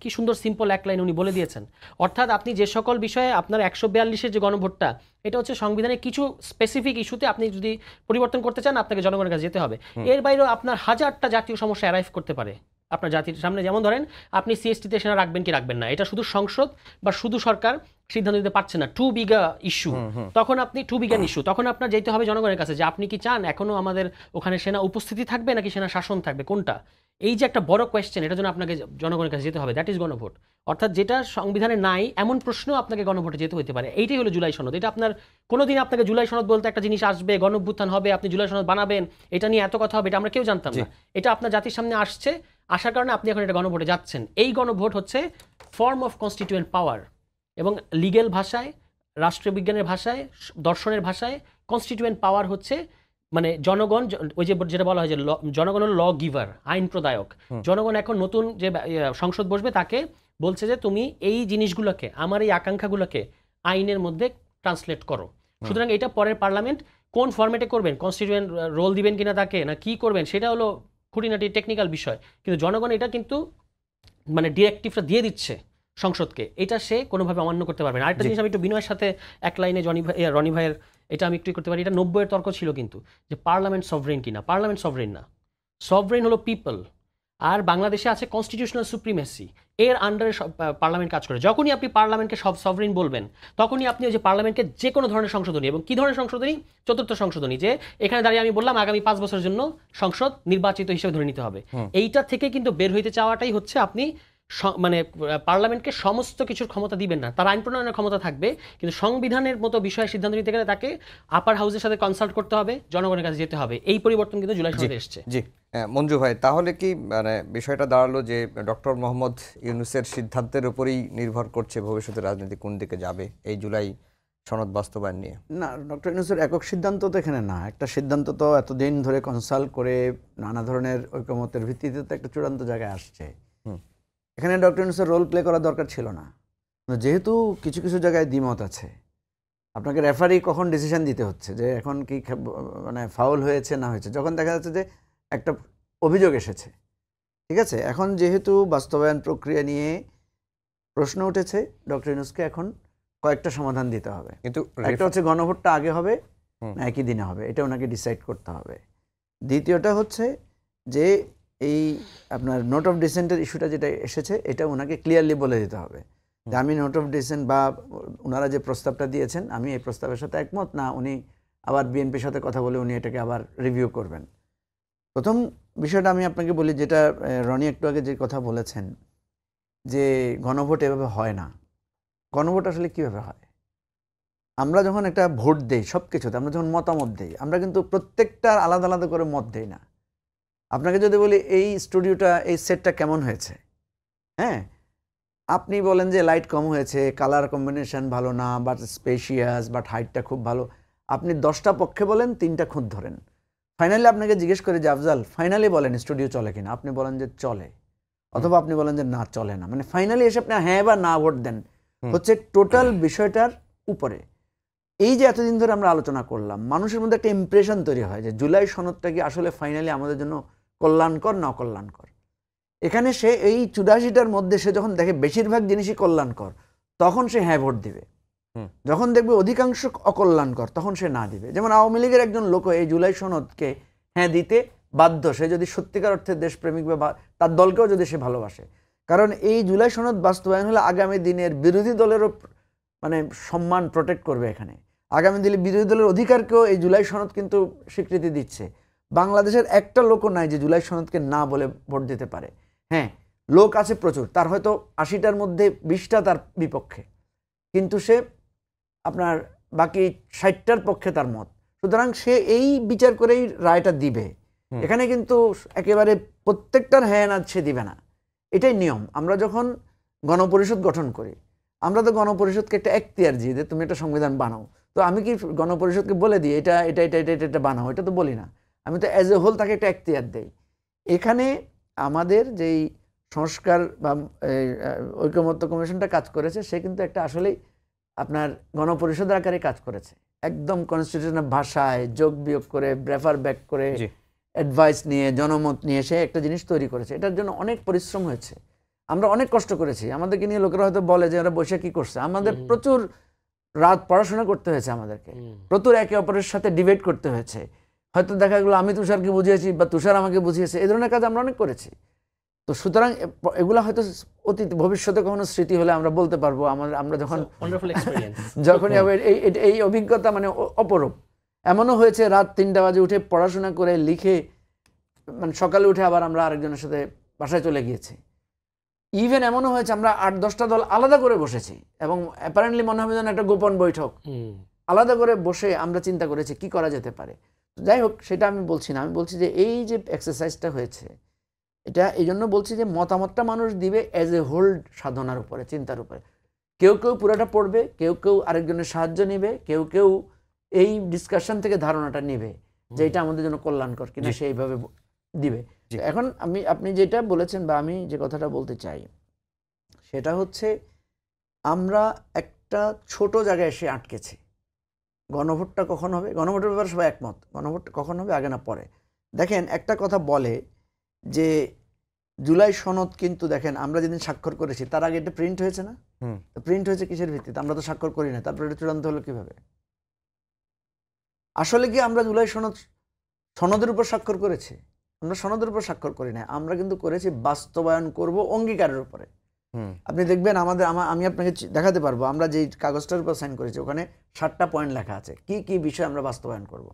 কি সুন্দর সিম্পল এক লাইন উনি বলে দিয়েছেন। অর্থাৎ আপনি যে সকল বিষয়ে আপনার 142-এর যে গণভোটটা, এটা হচ্ছে সংবিধানের কিছু স্পেসিফিক ইস্যুতে আপনি যদি পরিবর্তন করতে চান আপনাকে জনগণের কাছে যেতে হবে। এর বাইরেও আপনার হাজারটা জাতীয় সমস্যা অ্যারাইভ করতে পারে আপনার জাতির সামনে। যেমন ধরেন আপনি সিএসটিতে সেনা রাখবেন কি রাখবেন না, এটা শুধু সংসদ বা শুধু সরকার সিদ্ধান্ত নিতে পারছে না, টু বিগা ইস্যু। তখন আপনি টু বিগান ইস্যু, তখন আপনার যেতে হবে জনগণের কাছে যে আপনি কি চান এখনো আমাদের ওখানে সেনা উপস্থিতি থাকবে নাকি সেনা শাসন থাকবে, কোনটা? এই যে একটা বড় কোয়েশ্চেন, এটার জন্য আপনাকে জনগণের কাছে যেতে হবে, দ্যাট ইজ গণভোট। অর্থাৎ যেটা সংবিধানে নাই এমন প্রশ্ন আপনাকে গণভোটে যেতে হতে পারে। এইটাই হলো জুলাই সনদ। এটা আপনার কোনোদিন আপনাকে জুলাই সনদ বলতে একটা জিনিস আসবে, গণঅভ্যুত্থান হবে, আপনি জুলাই সনদ বানাবেন, এটা নিয়ে এত কথা হবে, এটা আমরা কেউ জানতাম না। এটা আপনার জাতির সামনে আসছে, আসার কারণে আপনি এখন এটা গণভোটে যাচ্ছেন। এই গণভোট হচ্ছে ফর্ম অফ কনস্টিটিউয়েন্ট পাওয়ার, এবং লিগ্যাল ভাষায়, রাষ্ট্রবিজ্ঞানের ভাষায়, দর্শনের ভাষায় কনস্টিটিউয়েন্ট পাওয়ার হচ্ছে মানে জনগণ ওই যে যেটা বলা হয় যে জনগণ হলো ল গিভার, আইন প্রদায়ক। জনগণ এখন নতুন যে সংসদ বসবে তাকে বলছে যে তুমি এই জিনিসগুলোকে, আমার এই আকাঙ্ক্ষাগুলোকে আইনের মধ্যে ট্রান্সলেট করো। সুতরাং এটা পরের পার্লামেন্ট কোন ফরম্যাটে করবেন, কনস্টিটিউয়েন্ট রোল দিবেন কিনা তাকে, না কি করবেন, সেটা হলো খুঁটিনাটি টেকনিক্যাল বিষয়। কিন্তু জনগণ এটা কিন্তু মানে ডিরেক্টিভটা দিয়ে দিচ্ছে সংসদকে, এটা সে কোনোভাবে অমান্য করতে পারবে না। আরেকটা জিনিস আমি একটু বিনয়ের সাথে এক লাইনে রনি ভাইয়ের এটা আমি একটু করতে পারি। এটা 90-এর তর্ক ছিল কিন্তু, যে পার্লামেন্ট সভরেন কিনা। পার্লামেন্ট সভরেন না, সভরেন হলো পিপল। আর বাংলাদেশে আছে কনস্টিটিউশনাল সুপ্রিমেসি, এর আন্ডারে পার্লামেন্ট কাজ করে। যখনই আপনি পার্লামেন্টকে সব সভরেন বলবেন, তখনই আপনি ওই যে পার্লামেন্টকে যে কোনো ধরনের সংশোধনী, এবং কী ধরনের সংশোধনী, চতুর্থ সংশোধনী, যে এখানে দাঁড়িয়ে আমি বললাম আগামী 5 বছরের জন্য সংসদ নির্বাচিত হিসেবে ধরে নিতে হবে, এইটা থেকে কিন্তু বের হইতে চাওয়াটাই হচ্ছে আপনি মানে পার্লামেন্টকে সমস্ত কিছুর ক্ষমতা দিবেন না। তার আইন প্রণয়নের ক্ষমতা থাকবে, কিন্তু সংবিধানের মতো বিষয়ে সিদ্ধান্ত নিতে গেলে তাকে আপার হাউসের সাথে কনসাল্ট করতে হবে, জনগণের কাছে যেতে হবে। এই পরিবর্তন কিন্তু জুলাই সনদে এসেছে। জি মঞ্জু ভাই, তাহলে কি মানে বিষয়টা দাঁড়ালো যে ডক্টর মোহাম্মদ ইউনূসের সিদ্ধান্তের উপরেই নির্ভর করছে ভবিষ্যতে রাজনীতি কোন দিকে যাবে এই জুলাই সনদ বাস্তবায়ন নিয়ে? না, ডক্টর ইউনূসের একক সিদ্ধান্ত তো এখানে না। একটা সিদ্ধান্ত তো এতদিন ধরে কনসাল্ট করে নানা ধরনের ঐকমত্যের ভিত্তিতে তো একটা চূড়ান্ত জায়গায় আসছে। এখানে ডক্টর ইউনূসের রোল প্লে করা দরকার ছিল না। যেহেতু কিছু কিছু জায়গায় দ্বিমত আছে, আপনাকে রেফারি কখন ডিসিশন দিতে হচ্ছে যে এখন কি মানে ফাউল হয়েছে না হয়েছে, যখন দেখা যাচ্ছে যে একটা অভিযোগ এসেছে, ঠিক আছে। এখন যেহেতু বাস্তবায়ন প্রক্রিয়া নিয়ে প্রশ্ন উঠেছে, ডক্টর ইউনূসকে এখন কয়েকটা সমাধান দিতে হবে। কিন্তু একটা হচ্ছে গণভোটটা আগে হবে না একই দিনে হবে, এটা ওনাকে ডিসাইড করতে হবে। দ্বিতীয়টা হচ্ছে যে এই আপনার নোট অফ ডিসেন্টের ইস্যুটা যেটা এসেছে, এটা ওনাকে ক্লিয়ারলি বলে দিতে হবে যে আমি নোট অফ ডিসেন্ট বা ওনারা যে প্রস্তাবটা দিয়েছেন আমি এই প্রস্তাবের সাথে একমত না, উনি আবার বিএনপির সাথে কথা বলে উনি এটাকে আবার রিভিউ করবেন। প্রথম বিষয়টা আমি আপনাকে বলি, যেটা রনি একটু আগে যে কথা বলেছেন যে গণভোট এভাবে হয় না। গণভোট আসলে কীভাবে হয়? আমরা যখন একটা ভোট দেই সব কিছুতে, আমরা যখন মতামত দেই, আমরা কিন্তু প্রত্যেকটার আলাদা আলাদা করে মত দেই না। আপনাকে যদি বলি এই স্টুডিওটা, এই সেটটা কেমন হয়েছে, হ্যাঁ, আপনি বলেন যে লাইট কম হয়েছে, কালার কম্বিনেশন ভালো না, বাট স্পেশিয়াস, বাট হাইটটা খুব ভালো। আপনি 10টা পক্ষে বলেন, 3টা খুঁত ধরেন। ফাইনালি আপনাকে জিজ্ঞেস করে যে আফজাল ফাইনালি বলেন স্টুডিও চলে কিনা, আপনি বলেন যে চলে, অথবা আপনি বলেন যে না চলে না। মানে ফাইনালি এসে আপনি হ্যাঁ বা না ভোট দেন, হচ্ছে টোটাল বিষয়টার উপরে। এই যে এতদিন ধরে আমরা আলোচনা করলাম, মানুষের মধ্যে একটা ইমপ্রেশন তৈরি হয় যে জুলাই সনদটা কি আসলে ফাইনালি আমাদের জন্য কল্যাণকর না অকল্যাণকর। এখানে সে এই 84টার মধ্যে সে যখন দেখে বেশিরভাগ জিনিসই কল্যাণকর, তখন সে হ্যাঁ ভোট দিবে। যখন দেখবে অধিকাংশ অকল্যাণকর, তখন সে না দিবে। যেমন আওয়ামী লীগের একজন লোক এই জুলাই সনদকে হ্যাঁ দিতে বাধ্য, সে যদি সত্যিকার অর্থে দেশপ্রেমিক বা তার দলকেও যদি সে ভালোবাসে। কারণ এই জুলাই সনদ বাস্তবায়ন হলে আগামী দিনের বিরোধী দলেরও মানে সম্মান প্রোটেক্ট করবে। এখানে আগামী দিনে বিরোধী দলের অধিকারকেও এই জুলাই সনদ কিন্তু স্বীকৃতি দিচ্ছে। বাংলাদেশের একটা লোকও নাই যে জুলাই সনদকে না বলে ভোট দিতে পারে। হ্যাঁ, লোক আছে প্রচুর, তার হয়তো 80টার মধ্যে 20টা তার বিপক্ষে, কিন্তু সে আপনার বাকি 60টার পক্ষে তার মত। সুতরাং সে এই বিচার করেই রায়টা দিবে। এখানে কিন্তু একেবারে প্রত্যেকটার হ্যাঁ না সে দিবে না, এটাই নিয়ম। আমরা যখন গণপরিষদ গঠন করি, আমরা তো গণপরিষদকে একটা এখতিয়ার দিই যে তুমি একটা সংবিধান বানাও। তো আমি কি গণপরিষদকে বলে দিই এটা এটা এটা এটা এটা বানাও, এটা তো বলি না। আমি তো অ্যাজ এ হোল তাকে একটা এখতিয়ার দেই। এখানে আমাদের যেই সংস্কার বা ঐকমত্য কমিশনটা কাজ করেছে, সে কিন্তু একটা আসলেই আপনার গণপরিষদের আকারে কাজ করেছে। একদম কনস্টিটিউশনের ভাষায় যোগ বিয়োগ করে, রেফার ব্যাক করে, অ্যাডভাইস নিয়ে, জনমত নিয়ে সে একটা জিনিস তৈরি করেছে। এটার জন্য অনেক পরিশ্রম হয়েছে, আমরা অনেক কষ্ট করেছি। আমাদেরকে নিয়ে লোকেরা হয়তো বলে যে ওরা বসে কি করছে, আমাদের প্রচুর রাত পড়াশোনা করতে হয়েছে, আমাদেরকে প্রচুর একে অপরের সাথে ডিবেট করতে হয়েছে। হয়তো দেখা গেলো আমি তুষারকে বুঝিয়েছি বা তুষার আমাকে বুঝিয়েছে, এই ধরনের কাজ আমরা অনেক করেছি। তো সুতরাং এগুলা হয়তো অতীত ভবিষ্যতে কখনো স্মৃতি হলে আমরা বলতে পারবো আমরা যখন যখনই এই অভিজ্ঞতা মানে অপরূপ। এমনও হয়েছে রাত 3টা বাজে উঠে পড়াশোনা করে লিখে মানে সকালে উঠে আবার আমরা আরেকজনের সাথে বাসায় চলে গিয়েছি। ইভেন এমনও হয়েছে আমরা 8-10টা দল আলাদা করে বসেছি এবং অ্যাপারেন্টলি মনে হবে যেন একটা গোপন বৈঠক, আলাদা করে বসে আমরা চিন্তা করেছি কি করা যেতে পারে। যাই হোক, সেটা আমি বলছি না, আমি বলছি যে এই যে এক্সারসাইজটা হয়েছে, এটা এই জন্য বলছি যে মতামতটা মানুষ দিবে অ্যাজ এ হোল সাধনার উপরে, চিন্তার উপরে। কেউ কেউ পুরোটা পড়বে, কেউ কেউ আরেকজনের সাহায্য নেবে, কেউ কেউ এই ডিসকাশন থেকে ধারণাটা নেবে। যে এটা আমাদের জন্য কল্যাণকর কিনা, সেইভাবে দিবে। জি। এখন আপনি যেটা বলেছেন বা আমি যে কথাটা বলতে চাই সেটা হচ্ছে আমরা একটা ছোট জায়গায় এসে আটকেছি। গণভোটটা কখন হবে? গণভোটের ব্যাপারে সবাই একমত। গণভোট কখন হবে, আগে না পরে? দেখেন একটা কথা বলে যে জুলাই সনদ কিন্তু দেখেন আমরা যেদিন স্বাক্ষর করেছি তার আগে এটা প্রিন্ট হয়েছে না? প্রিন্ট হয়েছে কিসের ভিত্তিতে? আমরা তো স্বাক্ষর করি না, তারপরে এটা চূড়ান্ত হলো কিভাবে? আসলে কি আমরা জুলাই সনদের উপর স্বাক্ষর করেছি? আমরা সনদের উপর স্বাক্ষর করি না, আমরা কিন্তু করেছি বাস্তবায়ন করব অঙ্গীকারের উপরে। আপনি দেখবেন আমি আপনাকে দেখাতে পারবো আমরা যেই কাগজটার উপর সাইন করেছি ওখানে 7টা পয়েন্ট লেখা আছে কি কি বিষয় আমরা বাস্তবায়ন করব।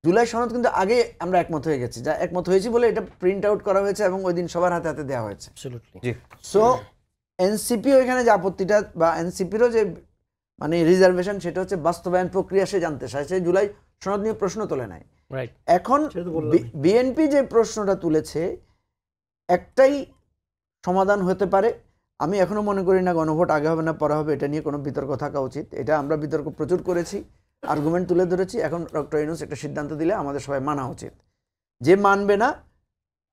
জুলাই সনদ কিন্তু আগে আমরা একমত হয়ে গেছি, যা একমত হয়েছি বলে এটা প্রিন্ট আউট করা হয়েছে এবং ওই দিন সবার হাতে হাতে দেওয়া হয়েছে। সো এনসিপি ওইখানে যে আপত্তিটা বা এনসিপিরও যে মানে রিজার্ভেশন সেটা হচ্ছে বাস্তবায়ন প্রক্রিয়া সে জানতে চায়, সে জুলাই সনদ নিয়ে প্রশ্ন তোলে নাই। এখন বিএনপি যে প্রশ্নটা তুলেছে একটাই সমাধান হতে পারে। আমি এখনো মনে করি না গণভোট আগে হবে না পরে হবে, এটা নিয়ে কোনো বিতর্ক থাকা উচিত। এটা আমরা বিতর্ক প্রচুর করেছি, আর্গুমেন্ট তুলে ধরেছি। এখন ডক্টর ইউনূস একটা সিদ্ধান্ত দিলে আমাদের সবাই মানা উচিত। যে মানবে না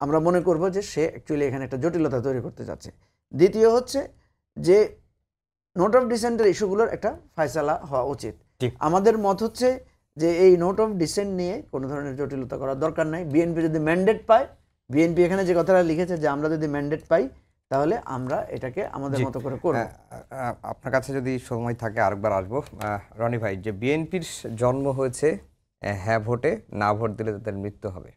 আমরা মনে করব যে সে অ্যাকচুয়ালি এখানে একটা জটিলতা তৈরি করতে যাচ্ছে। দ্বিতীয় হচ্ছে যে নোট অফ ডিসেন্টের ইস্যুগুলোর একটা ফয়সালা হওয়া উচিত। আমাদের মত হচ্ছে যে এই নোট অফ ডিসেন্ট নিয়ে কোনো ধরনের জটিলতা করার দরকার নাই। বিএনপি যদি ম্যান্ডেট পায়, বিএনপি এখানে যে কথাটা লিখেছে যে আমরা যদি ম্যান্ডেট পাই তাহলে আমরা এটাকে আমাদের মতো করে করব। আপনার কাছে যদি সময় থাকে আরেকবার আসবো। রনি ভাই, যে বিএনপির জন্ম হয়েছে হ্যাঁ ভোটে, না ভোট দিলে তাদের মৃত্যু হবে,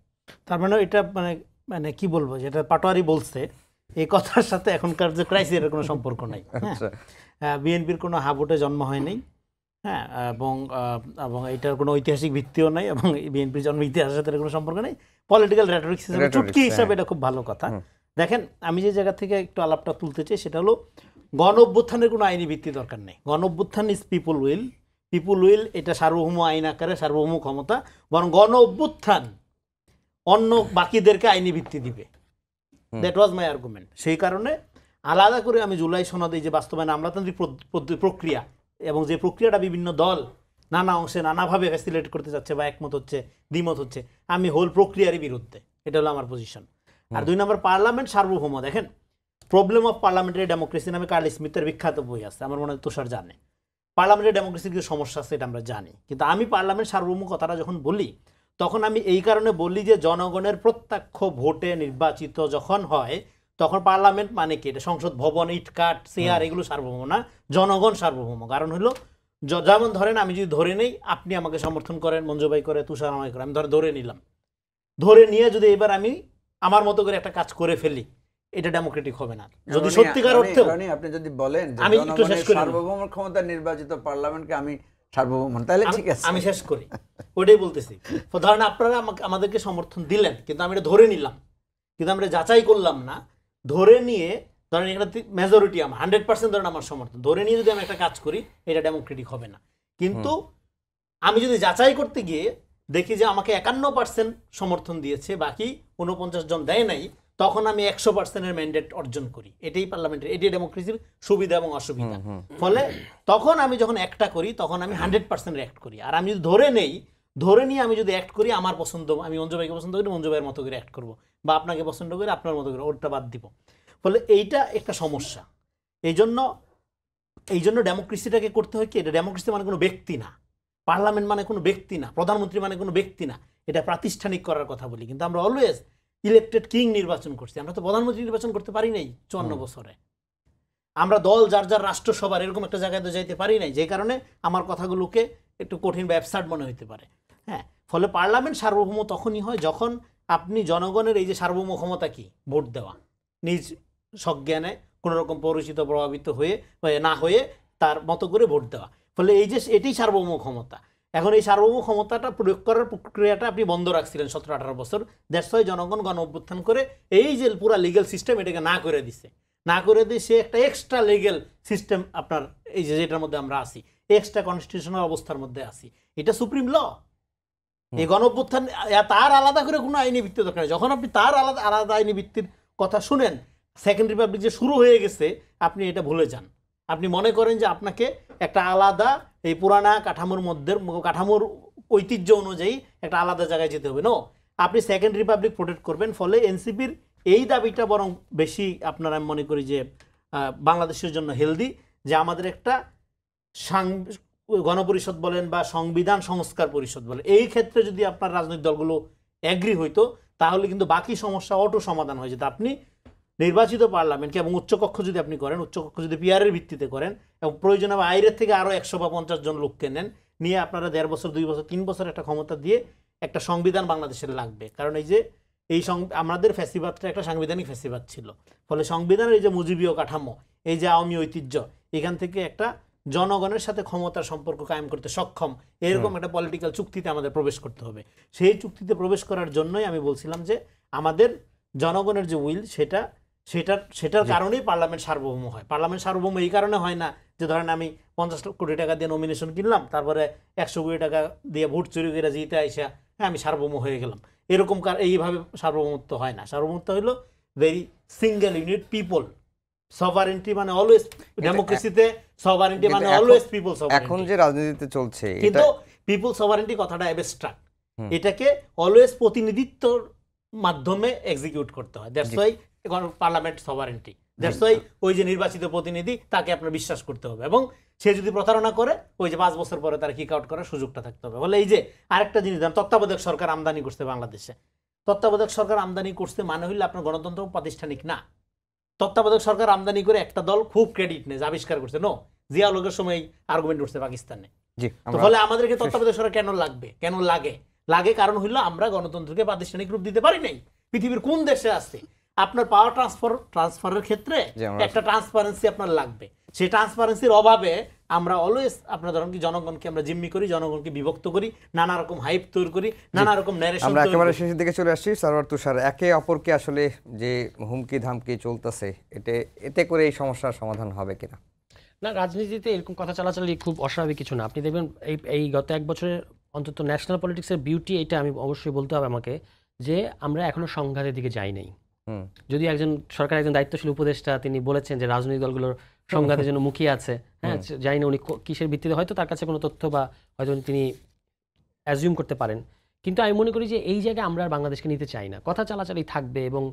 তার মানে এটা মানে মানে কি বলবো, যেটা পাটোয়ারি বলছে এই কথার সাথে এখনকার যে ক্রাইসিসের কোনো সম্পর্ক নাই। বিএনপির কোনো হ্যাঁ ভোটে জন্ম হয়নি, হ্যাঁ, এবং এটার কোনো ঐতিহাসিক ভিত্তিও নাই, এবং বিএনপির জন্ম ইতিহাসের সাথে কোনো সম্পর্ক নেই। পলিটিক্যাল রেটরিক্স হিসেবে, চুটকি হিসাবে এটা খুব ভালো কথা। দেখেন আমি যে জায়গা থেকে একটু আলাপটা তুলতে চাই সেটা হলো গণ অভ্যুত্থানের কোনো আইনি ভিত্তি দরকার নেই। গণ অভ্যুত্থান ইজ পিপুল উইল, এটা সার্বভৌম আইন আকারে সার্বভৌম ক্ষমতা, বরং গণ অভ্যুত্থান অন্য বাকিদেরকে আইনি ভিত্তি দিবে। That was my argument. সেই কারণে আলাদা করে আমি জুলাই সনদ এই যে বাস্তবায়ন আমলাতান্ত্রিক প্রক্রিয়া এবং যে প্রক্রিয়াটা বিভিন্ন দল নানা অংশে নানাভাবে ফ্যাসিলিটেট করতে যাচ্ছে বা একমত হচ্ছে দ্বিমত হচ্ছে, আমি হোল প্রক্রিয়ারই বিরুদ্ধে। এটা হলো আমার পজিশন। আর 2 নম্বর, পার্লামেন্ট সার্বভৌম। দেখেন প্রবলেম অফ পার্লামেন্টারি ডেমোক্রেসি নামে কার্ল স্মিথের বিখ্যাত বই আছে, আমার মনে হয় তুষার জানে। পার্লামেন্টারি ডেমোক্রেসির কিছু সমস্যা আছে এটা আমরা জানি, কিন্তু আমি পার্লামেন্ট সার্বভৌম কথাটা যখন বলি তখন আমি এই কারণে বলি যে জনগণের প্রত্যক্ষ ভোটে নির্বাচিত যখন হয় তখন পার্লামেন্ট মানে কি, এটা সংসদ ভবন, ইটকাট, চেয়ার, এগুলো সার্বভৌম না, জনগণ সার্বভৌম। কারণ হলো যেমন ধরেন আমি যদি ধরে নেই আপনি আমাকে সমর্থন করেন, মঞ্জুভাই করে, তুষার আমায় করে, আমি ধরে নিলাম, ধরে নিয়ে যদি এবার আমি আমার মতো করে একটা কাজ করে ফেলি, এটা ডেমোক্রেটিক হবে না। যদি সত্যিকার অর্থে আপনি যদি বলেন যে আমি একটু শেষ করি, সার্বভৌম ক্ষমতা নির্বাচিত পার্লামেন্টকে আমি সার্বভৌম, তাহলে ঠিক আছে, আমি শেষ করি, ওটাই বলতেছি। ধরেন আপনারা আমাদেরকে সমর্থন দিলেন, কিন্তু আমি এটা ধরে নিলাম, কিন্তু আমরা যাচাই করলাম না। ধরে নিয়ে ধরেন এখানে মেজরিটি আমার 100% ধরেন আমার সমর্থন, ধরে নিয়ে যদি আমি একটা কাজ করি এটা ডেমোক্রেটিক হবে না। কিন্তু আমি যদি যাচাই করতে গিয়ে দেখি যে আমাকে 51% সমর্থন দিয়েছে, বাকি 49 জন দেয় নাই, তখন আমি 100%-এর ম্যান্ডেট অর্জন করি। এটাই পার্লামেন্টের, এটাই ডেমোক্রেসির সুবিধা এবং অসুবিধা। ফলে তখন আমি যখন একটা করি তখন আমি 100% অ্যাক্ট করি। আর আমি যদি ধরে নিয়ে আমি যদি অ্যাক্ট করি আমার পছন্দ, আমি মঞ্জু ভাইকে পছন্দ করি, মঞ্জু ভাইয়ের মতো করে অ্যাক্ট করবো, বা আপনাকে পছন্দ করি আপনার মতো করে, ওরটা বাদ দিব। ফলে এইটা একটা সমস্যা। এই জন্য ডেমোক্রেসিটাকে করতে হয় কি, এটা ডেমোক্রেসি মানে কোনো ব্যক্তি না, পার্লামেন্ট মানে কোনো ব্যক্তি না, প্রধানমন্ত্রী মানে কোনো ব্যক্তি না, এটা প্রাতিষ্ঠানিক করার কথা বলি। কিন্তু আমরা অলওয়েজ ইলেক্টেড কিং নির্বাচন করছি, আমরা তো প্রধানমন্ত্রী নির্বাচন করতে পারি নাই 54 বছরে। আমরা দল যার যার রাষ্ট্রসভার এরকম একটা জায়গায় তো যাইতে পারি নাই, যে কারণে আমার কথাগুলোকে একটু কঠিন বা অ্যাবসার্ড মনে হতে পারে। হ্যাঁ, ফলে পার্লামেন্ট সার্বভৌম তখনই হয় যখন আপনি জনগণের এই যে সার্বভৌম ক্ষমতা কি, ভোট দেওয়া, নিজ সজ্ঞানে কোনো রকম পরিচিত প্রভাবিত হয়ে না হয়ে তার মতো করে ভোট দেওয়া। ফলে এই যে এটাই সার্বভৌম ক্ষমতা। এখন এই সার্বভৌম ক্ষমতাটা প্রয়োগ করার প্রক্রিয়াটা আপনি বন্ধ রাখছিলেন 17-18 বছর। দ্যাটস ওয়াই জনগণ গণ অভ্যুত্থান করে এই যে পুরা লিগ্যাল সিস্টেম এটাকে না করে দিছে, না করে দিয়ে সে একটা এক্সট্রা লিগ্যাল সিস্টেম আপনার এই যে যেটার মধ্যে আমরা আছি, এক্সট্রা কনস্টিটিউশনাল অবস্থার মধ্যে আছি, এটা সুপ্রিম ল। এই গণ অভ্যুত্থান তার আলাদা করে কোনো আইনি ভিত্তি দরকার নেই। যখন আপনি তার আলাদা আইনি ভিত্তির কথা শুনেন, সেকেন্ড রিপাবলিক যে শুরু হয়ে গেছে আপনি এটা ভুলে যান। আপনি মনে করেন যে আপনাকে একটা আলাদা এই পুরানা কাঠামোর ঐতিহ্য অনুযায়ী একটা আলাদা জায়গায় যেতে হবে। নো, আপনি সেকেন্ড রিপাবলিক প্রোটেক্ট করবেন, ফলে এনসিপির এই দাবিটা বরং বেশি আপনার, আমি মনে করি যে বাংলাদেশের জন্য হেলদি, যে আমাদের একটা গণপরিষদ বলেন বা সংবিধান সংস্কার পরিষদ বলেন, এই ক্ষেত্রে যদি আপনার রাজনৈতিক দলগুলো এগ্রি হইতো তাহলে কিন্তু বাকি সমস্যা অটো সমাধান হয়ে যেত। আপনি নির্বাচিত পার্লামেন্টকে এবং উচ্চকক্ষ যদি আপনি করেন, উচ্চকক্ষ যদি পিআরের ভিত্তিতে করেন এবং প্রয়োজনে বাইরের থেকে আরও 100 বা 50 জন লোককে নেন, নিয়ে আপনারা 1.5 বছর 2 বছর 3 বছর একটা ক্ষমতা দিয়ে একটা সংবিধান বাংলাদেশের লাগবে। কারণ এই যে আমাদের ফ্যাসিবাদটা একটা সাংবিধানিক ফ্যাসিবাদ ছিল, ফলে সংবিধানের এই যে মুজিবীয় কাঠামো, এই যে আওয়ামী ঐতিহ্য, এখান থেকে একটা জনগণের সাথে ক্ষমতার সম্পর্ক কায়েম করতে সক্ষম এরকম একটা পলিটিক্যাল চুক্তিতে আমাদের প্রবেশ করতে হবে। সেই চুক্তিতে প্রবেশ করার জন্যই আমি বলছিলাম যে আমাদের জনগণের যে উইল, সেটার কারণেই পার্লামেন্ট সার্বভৌম হয়। পার্লামেন্ট সার্বভৌম এই কারণে হয় না যে ধরেন আমি 50 কোটি টাকা দিয়ে নমিনেশন কিনলাম, তারপরে 100 কোটি টাকা দিয়ে ভোট চুরি করে জিতে আইসা হ্যাঁ আমি সার্বভৌম হয়ে গেলাম, এরকম এইভাবে সার্বভৌমত্ব হয় না। সার্বভৌমত্ব হলো very single unit people sovereignty, মানে অলওয়েজ ডেমোক্রেসিতে সভারেন্টি মানে অলওয়েজ পিপল সভারেন্টি। এখন যে রাজনীতিতে চলছে, কিন্তু পিপল সভারেন্টি কথাটা অ্যাবস্ট্রাক্ট, এটাকে অলওয়েজ প্রতিনিধিত্বর মাধ্যমে এক্সিকিউট করতে হয়। That's why parliament sovereignty, that's why ওই যে নির্বাচিত প্রতিনিধি তাকে আপনার বিশ্বাস করতে হবে, এবং সে যদি প্রতারণা করে ওই যে 5 বছর পরে তার কিক আউট করার সুযোগটা থাকতে হবে। বলে এই যে আরেকটা জিনিস, তত্ত্বাবধায়ক সরকার আমদানি করছে বাংলাদেশে, তত্ত্বাবধায়ক সরকার আমদানি করছে মানে হইলে আপনার গণতন্ত্র প্রাতিষ্ঠানিক না। তত্ত্বাবধায়ক সরকার আমদানি করে একটা দল খুব ক্রেডিট নেই, আবিষ্কার করছে। নো, জিয়া লোকের সময় আর্গুমেন্ট উঠছে পাকিস্তানে। তো ফলে আমাদেরকে তত্ত্বাবধায়ক সরকার কেন লাগে কারণ হইলো আমরা গণতন্ত্রকে প্রাতিষ্ঠানিক রূপ দিতে পারি নাই। পৃথিবীর কোন দেশে আছে আপনার পাওয়ার ট্রান্সফারের ক্ষেত্রে একটা ট্রান্সপারেন্সি আপনার লাগবে, সেই ট্রান্সপারেন্সির অভাবে আমরা অলওয়েজ আপনার ধরেন কি জনগণকে আমরা জিম্মি করি, জনগণকে বিভক্ত করি, নানা রকম হাইপ তৈরি করি, নানা রকম ন্যারেশন। আমরা একেবারে শেষের দিকে চলে আসছি। সারওয়ার তুষার, একে অপরকে আসলে যে হুমকি ধামকি চলতেছে, এতে করে এই সমস্যার সমাধান হবে কিনা? না, রাজনীতিতে এরকম কথা চালাচালি খুব অস্বাভাবিক কিছু না। আপনি দেখবেন এই গত 1 বছরের অন্তত ন্যাশনাল পলিটিক্সের বিউটি এটা আমি অবশ্যই বলতে হবে আমাকে, যে আমরা এখনো সংঘাতের দিকে যাই নাই। যদি সরকার একজন দায়িত্বশীল উপদেষ্টা তিনি বলেছেন যে রাজনৈতিক দলগুলোর সংঘাতের জন্য মুখিয়ে আছে, হ্যাঁ জানি না উনি কিসের ভিত্তিতে, হয়তো তার কাছে কোনো তথ্য বা হয়তো তিনি অ্যাজিউম করতে পারেন, কিন্তু আমি মনে করি যে এই জায়গায় আমরা আর বাংলাদেশকে নিতে চাই না। কথা চালাচালি থাকবে এবং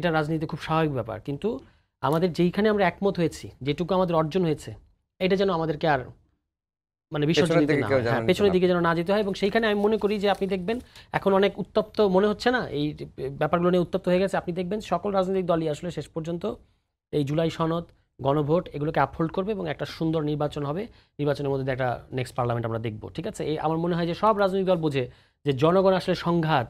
এটা রাজনীতিতে খুব স্বাভাবিক ব্যাপার, কিন্তু আমাদের যেইখানে আমরা একমত হয়েছি, যেটুকু আমাদের অর্জন হয়েছে, এটা যেন আমাদেরকে আর মানে বিসর্জন দিতে না হয়, হ্যাঁ পেছনের দিকে যেন না যেতে হয়। এবং সেইখানে আমি মনে করি যে আপনি দেখবেন এখন অনেক উত্তপ্ত মনে হচ্ছে না, এই ব্যাপারগুলো নিয়ে উত্তপ্ত হয়ে গেছে। আপনি দেখবেন সকল রাজনৈতিক দলই আসলে শেষ পর্যন্ত এই জুলাই সনদ, গণভোট এগুলোকে আপহোল্ড করবে এবং একটা সুন্দর নির্বাচন হবে। নির্বাচনের মধ্যে একটা নেক্সট পার্লামেন্ট আমরা দেখব, ঠিক আছে? এই আমার মনে হয় যে সব রাজনৈতিক দল বোঝে যে জনগণ আসলে সংঘাত,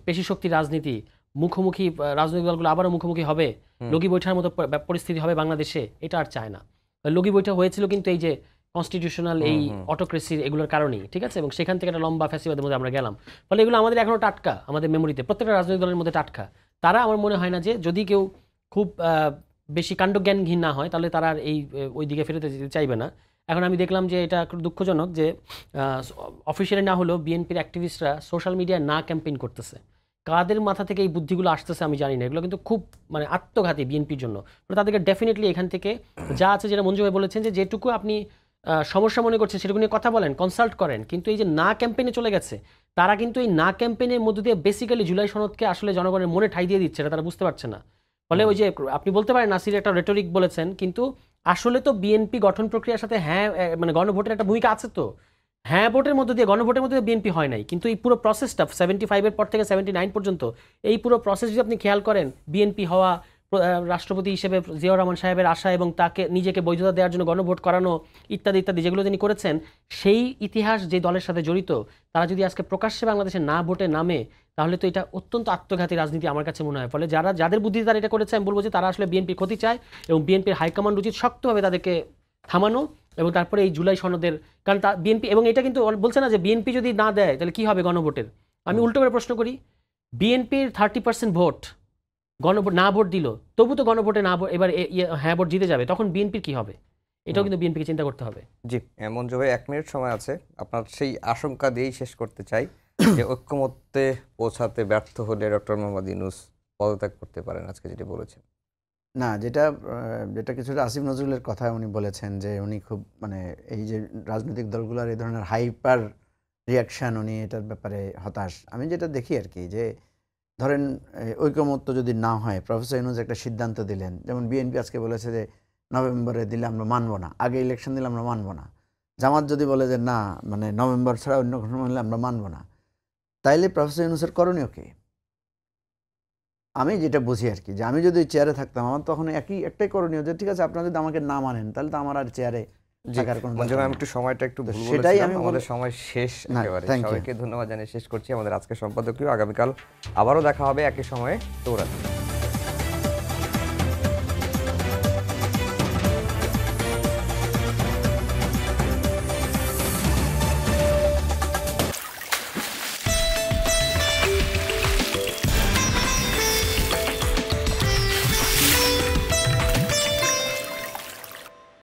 পেশি শক্তি রাজনীতি, মুখোমুখি রাজনৈতিক দলগুলো আবারও মুখোমুখি হবে, লগি বৈঠার মতো পরিস্থিতি হবে বাংলাদেশে, এটা আর চায় না। লগি বৈঠা হয়েছিল কিন্তু এই যে কনস্টিটিউশনাল এই অটোক্রেসির এগুলোর কারণেই, ঠিক আছে? এবং সেখান থেকে একটা লম্বা ফ্যাসিবাদের মধ্যে আমরা গেলাম, ফলে এগুলো আমাদের এখনো টাটকা, আমাদের মেমোরিতে প্রত্যেকটা রাজনৈতিক দলের মধ্যে টাটকা। তারা আমার মনে হয় না যে যদি কেউ খুব বেশি কাণ্ডজ্ঞানহীন না হয় তাহলে তারা আর ওই দিকে ফেরত যেতে চাইবে না। এখন আমি দেখলাম যে এটা খুব দুঃখজনক যে অফিসিয়ালি না হলেও বিএনপির অ্যাক্টিভিস্টরা সোশ্যাল মিডিয়ায় না ক্যাম্পেইন করতেছে। কাদের মাথা থেকে এই বুদ্ধিগুলো আসতেছে আমি জানি না, এগুলো কিন্তু খুব মানে আত্মঘাতী বিএনপির জন্য। তাদেরকে ডেফিনেটলি এখান থেকে যা আছে, যেটা মঞ্জু ভাই বলেছেন যে যেটুকু আপনি সমস্যা মনে করছেন সেটুকু নিয়ে কথা বলেন, কনসাল্ট করেন, কিন্তু এই যে না ক্যাম্পেইনে চলে গেছে তারা কিন্তু এই না ক্যাম্পেইনের মধ্য দিয়ে বেসিক্যালি জুলাই সনদকে আসলে জনগণের মনে ঠাই দিয়ে দিচ্ছে, এটা তারা বুঝতে পারছে না। ফলে ওই যে আপনি বলতে পারেন নাসির একটা রেটরিক বলেছেন, কিন্তু আসলে তো বিএনপি গঠন প্রক্রিয়ার সাথে হ্যাঁ মানে গণভোটের একটা ভূমিকা আছে। তো হ্যাঁ ভোটের মধ্যে দিয়ে, গণভোটের মধ্যে দিয়ে বিএনপি হয় নাই, কিন্তু এই পুরো প্রসেসটা 75-এর পর থেকে 79 পর্যন্ত এই পুরো প্রসেস যদি আপনি খেয়াল করেন, বিএনপি হওয়া, রাষ্ট্রপতি হিসেবে জিয়াউর রহমান সাহেবের আশা এবং তাকে নিজেকে বৈধতা দেওয়ার জন্য গণভোট করানো ইত্যাদি ইত্যাদি যেগুলো তিনি করেছেন, সেই ইতিহাস যে দলের সাথে জড়িত তারা যদি আজকে প্রকাশ্যে বাংলাদেশে না ভোটে নামে তাহলে তো এটা অত্যন্ত আত্মঘাতী রাজনীতি আমার কাছে মনে হয়। ফলে যাদের বুদ্ধিতে তারা এটা করেছে আমি বলবো যে তারা আসলে বিএনপির ক্ষতি চায় এবং বিএনপির হাইকমান্ড উচিত শক্তভাবে তাদেরকে থামানো এবং তারপরে এই জুলাই সনদের, কারণ বিএনপি এবং এটা কিন্তু বলছে না যে বিএনপি যদি না দেয় তাহলে কি হবে গণভোটের। আমি উল্টো করে প্রশ্ন করি, বিএনপির 30% ভোট গণভোট না ভোট দিল, তবু তো গণভোটে না এবার হ্যাঁ ভোট জিতে যাবে, তখন বিএনপির কি হবে? এটাও কিন্তু বিএনপিকে চিন্তা করতে হবে। জি মঞ্জু ভাই, 1 মিনিট সময় আছে, আপনার সেই আশঙ্কা দিয়েই শেষ করতে চাই যে ঐক্যমত্যে পৌঁছাতে ব্যর্থ হলে ডক্টর মোহাম্মদ ইউনূস পদত্যাগ করতে পারেন, আজকে যেটি বলেছেন। না, যেটা কিছুটা আসিফ নজরুলের কথা উনি বলেছেন যে উনি খুব মানে এই যে রাজনৈতিক দলগুলোর এই ধরনের হাইপার রিয়াকশন, উনি এটার ব্যাপারে হতাশ। আমি যেটা দেখি আর কি, যে ধরেন ঐকমত্য যদি না হয়, প্রফেসর ইউনূস একটা সিদ্ধান্ত দিলেন, যেমন বিএনপি আজকে বলেছে যে নভেম্বরে দিলে আমরা মানব না, আগে ইলেকশন দিলে আমরা মানব না। জামাত যদি বলে যে না, মানে নভেম্বর ছাড়া অন্য কোনো হলে আমরা মানব না, তাইলে প্রফেসর ইউনূসের করণীয় কি? আমি যেটা বুঝি আর কি, যে আমি যদি চেয়ারে থাকতাম, আমার তখন একটাই করণীয়, যে ঠিক আছে আপনারা যদি আমাকে না মানেন তাহলে তো আমার আর চেয়ারে থাকার কোনো মঞ্জু দরকার ভাই, নেই। একটু সময়টা একটু তো ভুল সেটাই বলেছিলাম, আমি আমাদের সময় শেষ না, একেবারে। thank you. সবাইকে ধন্যবাদ জানিয়ে শেষ করছি। আমাদের আজকের সম্পাদকীয় আগামীকাল আবারও দেখা হবে একই সময়ে। শুভরাত্রি।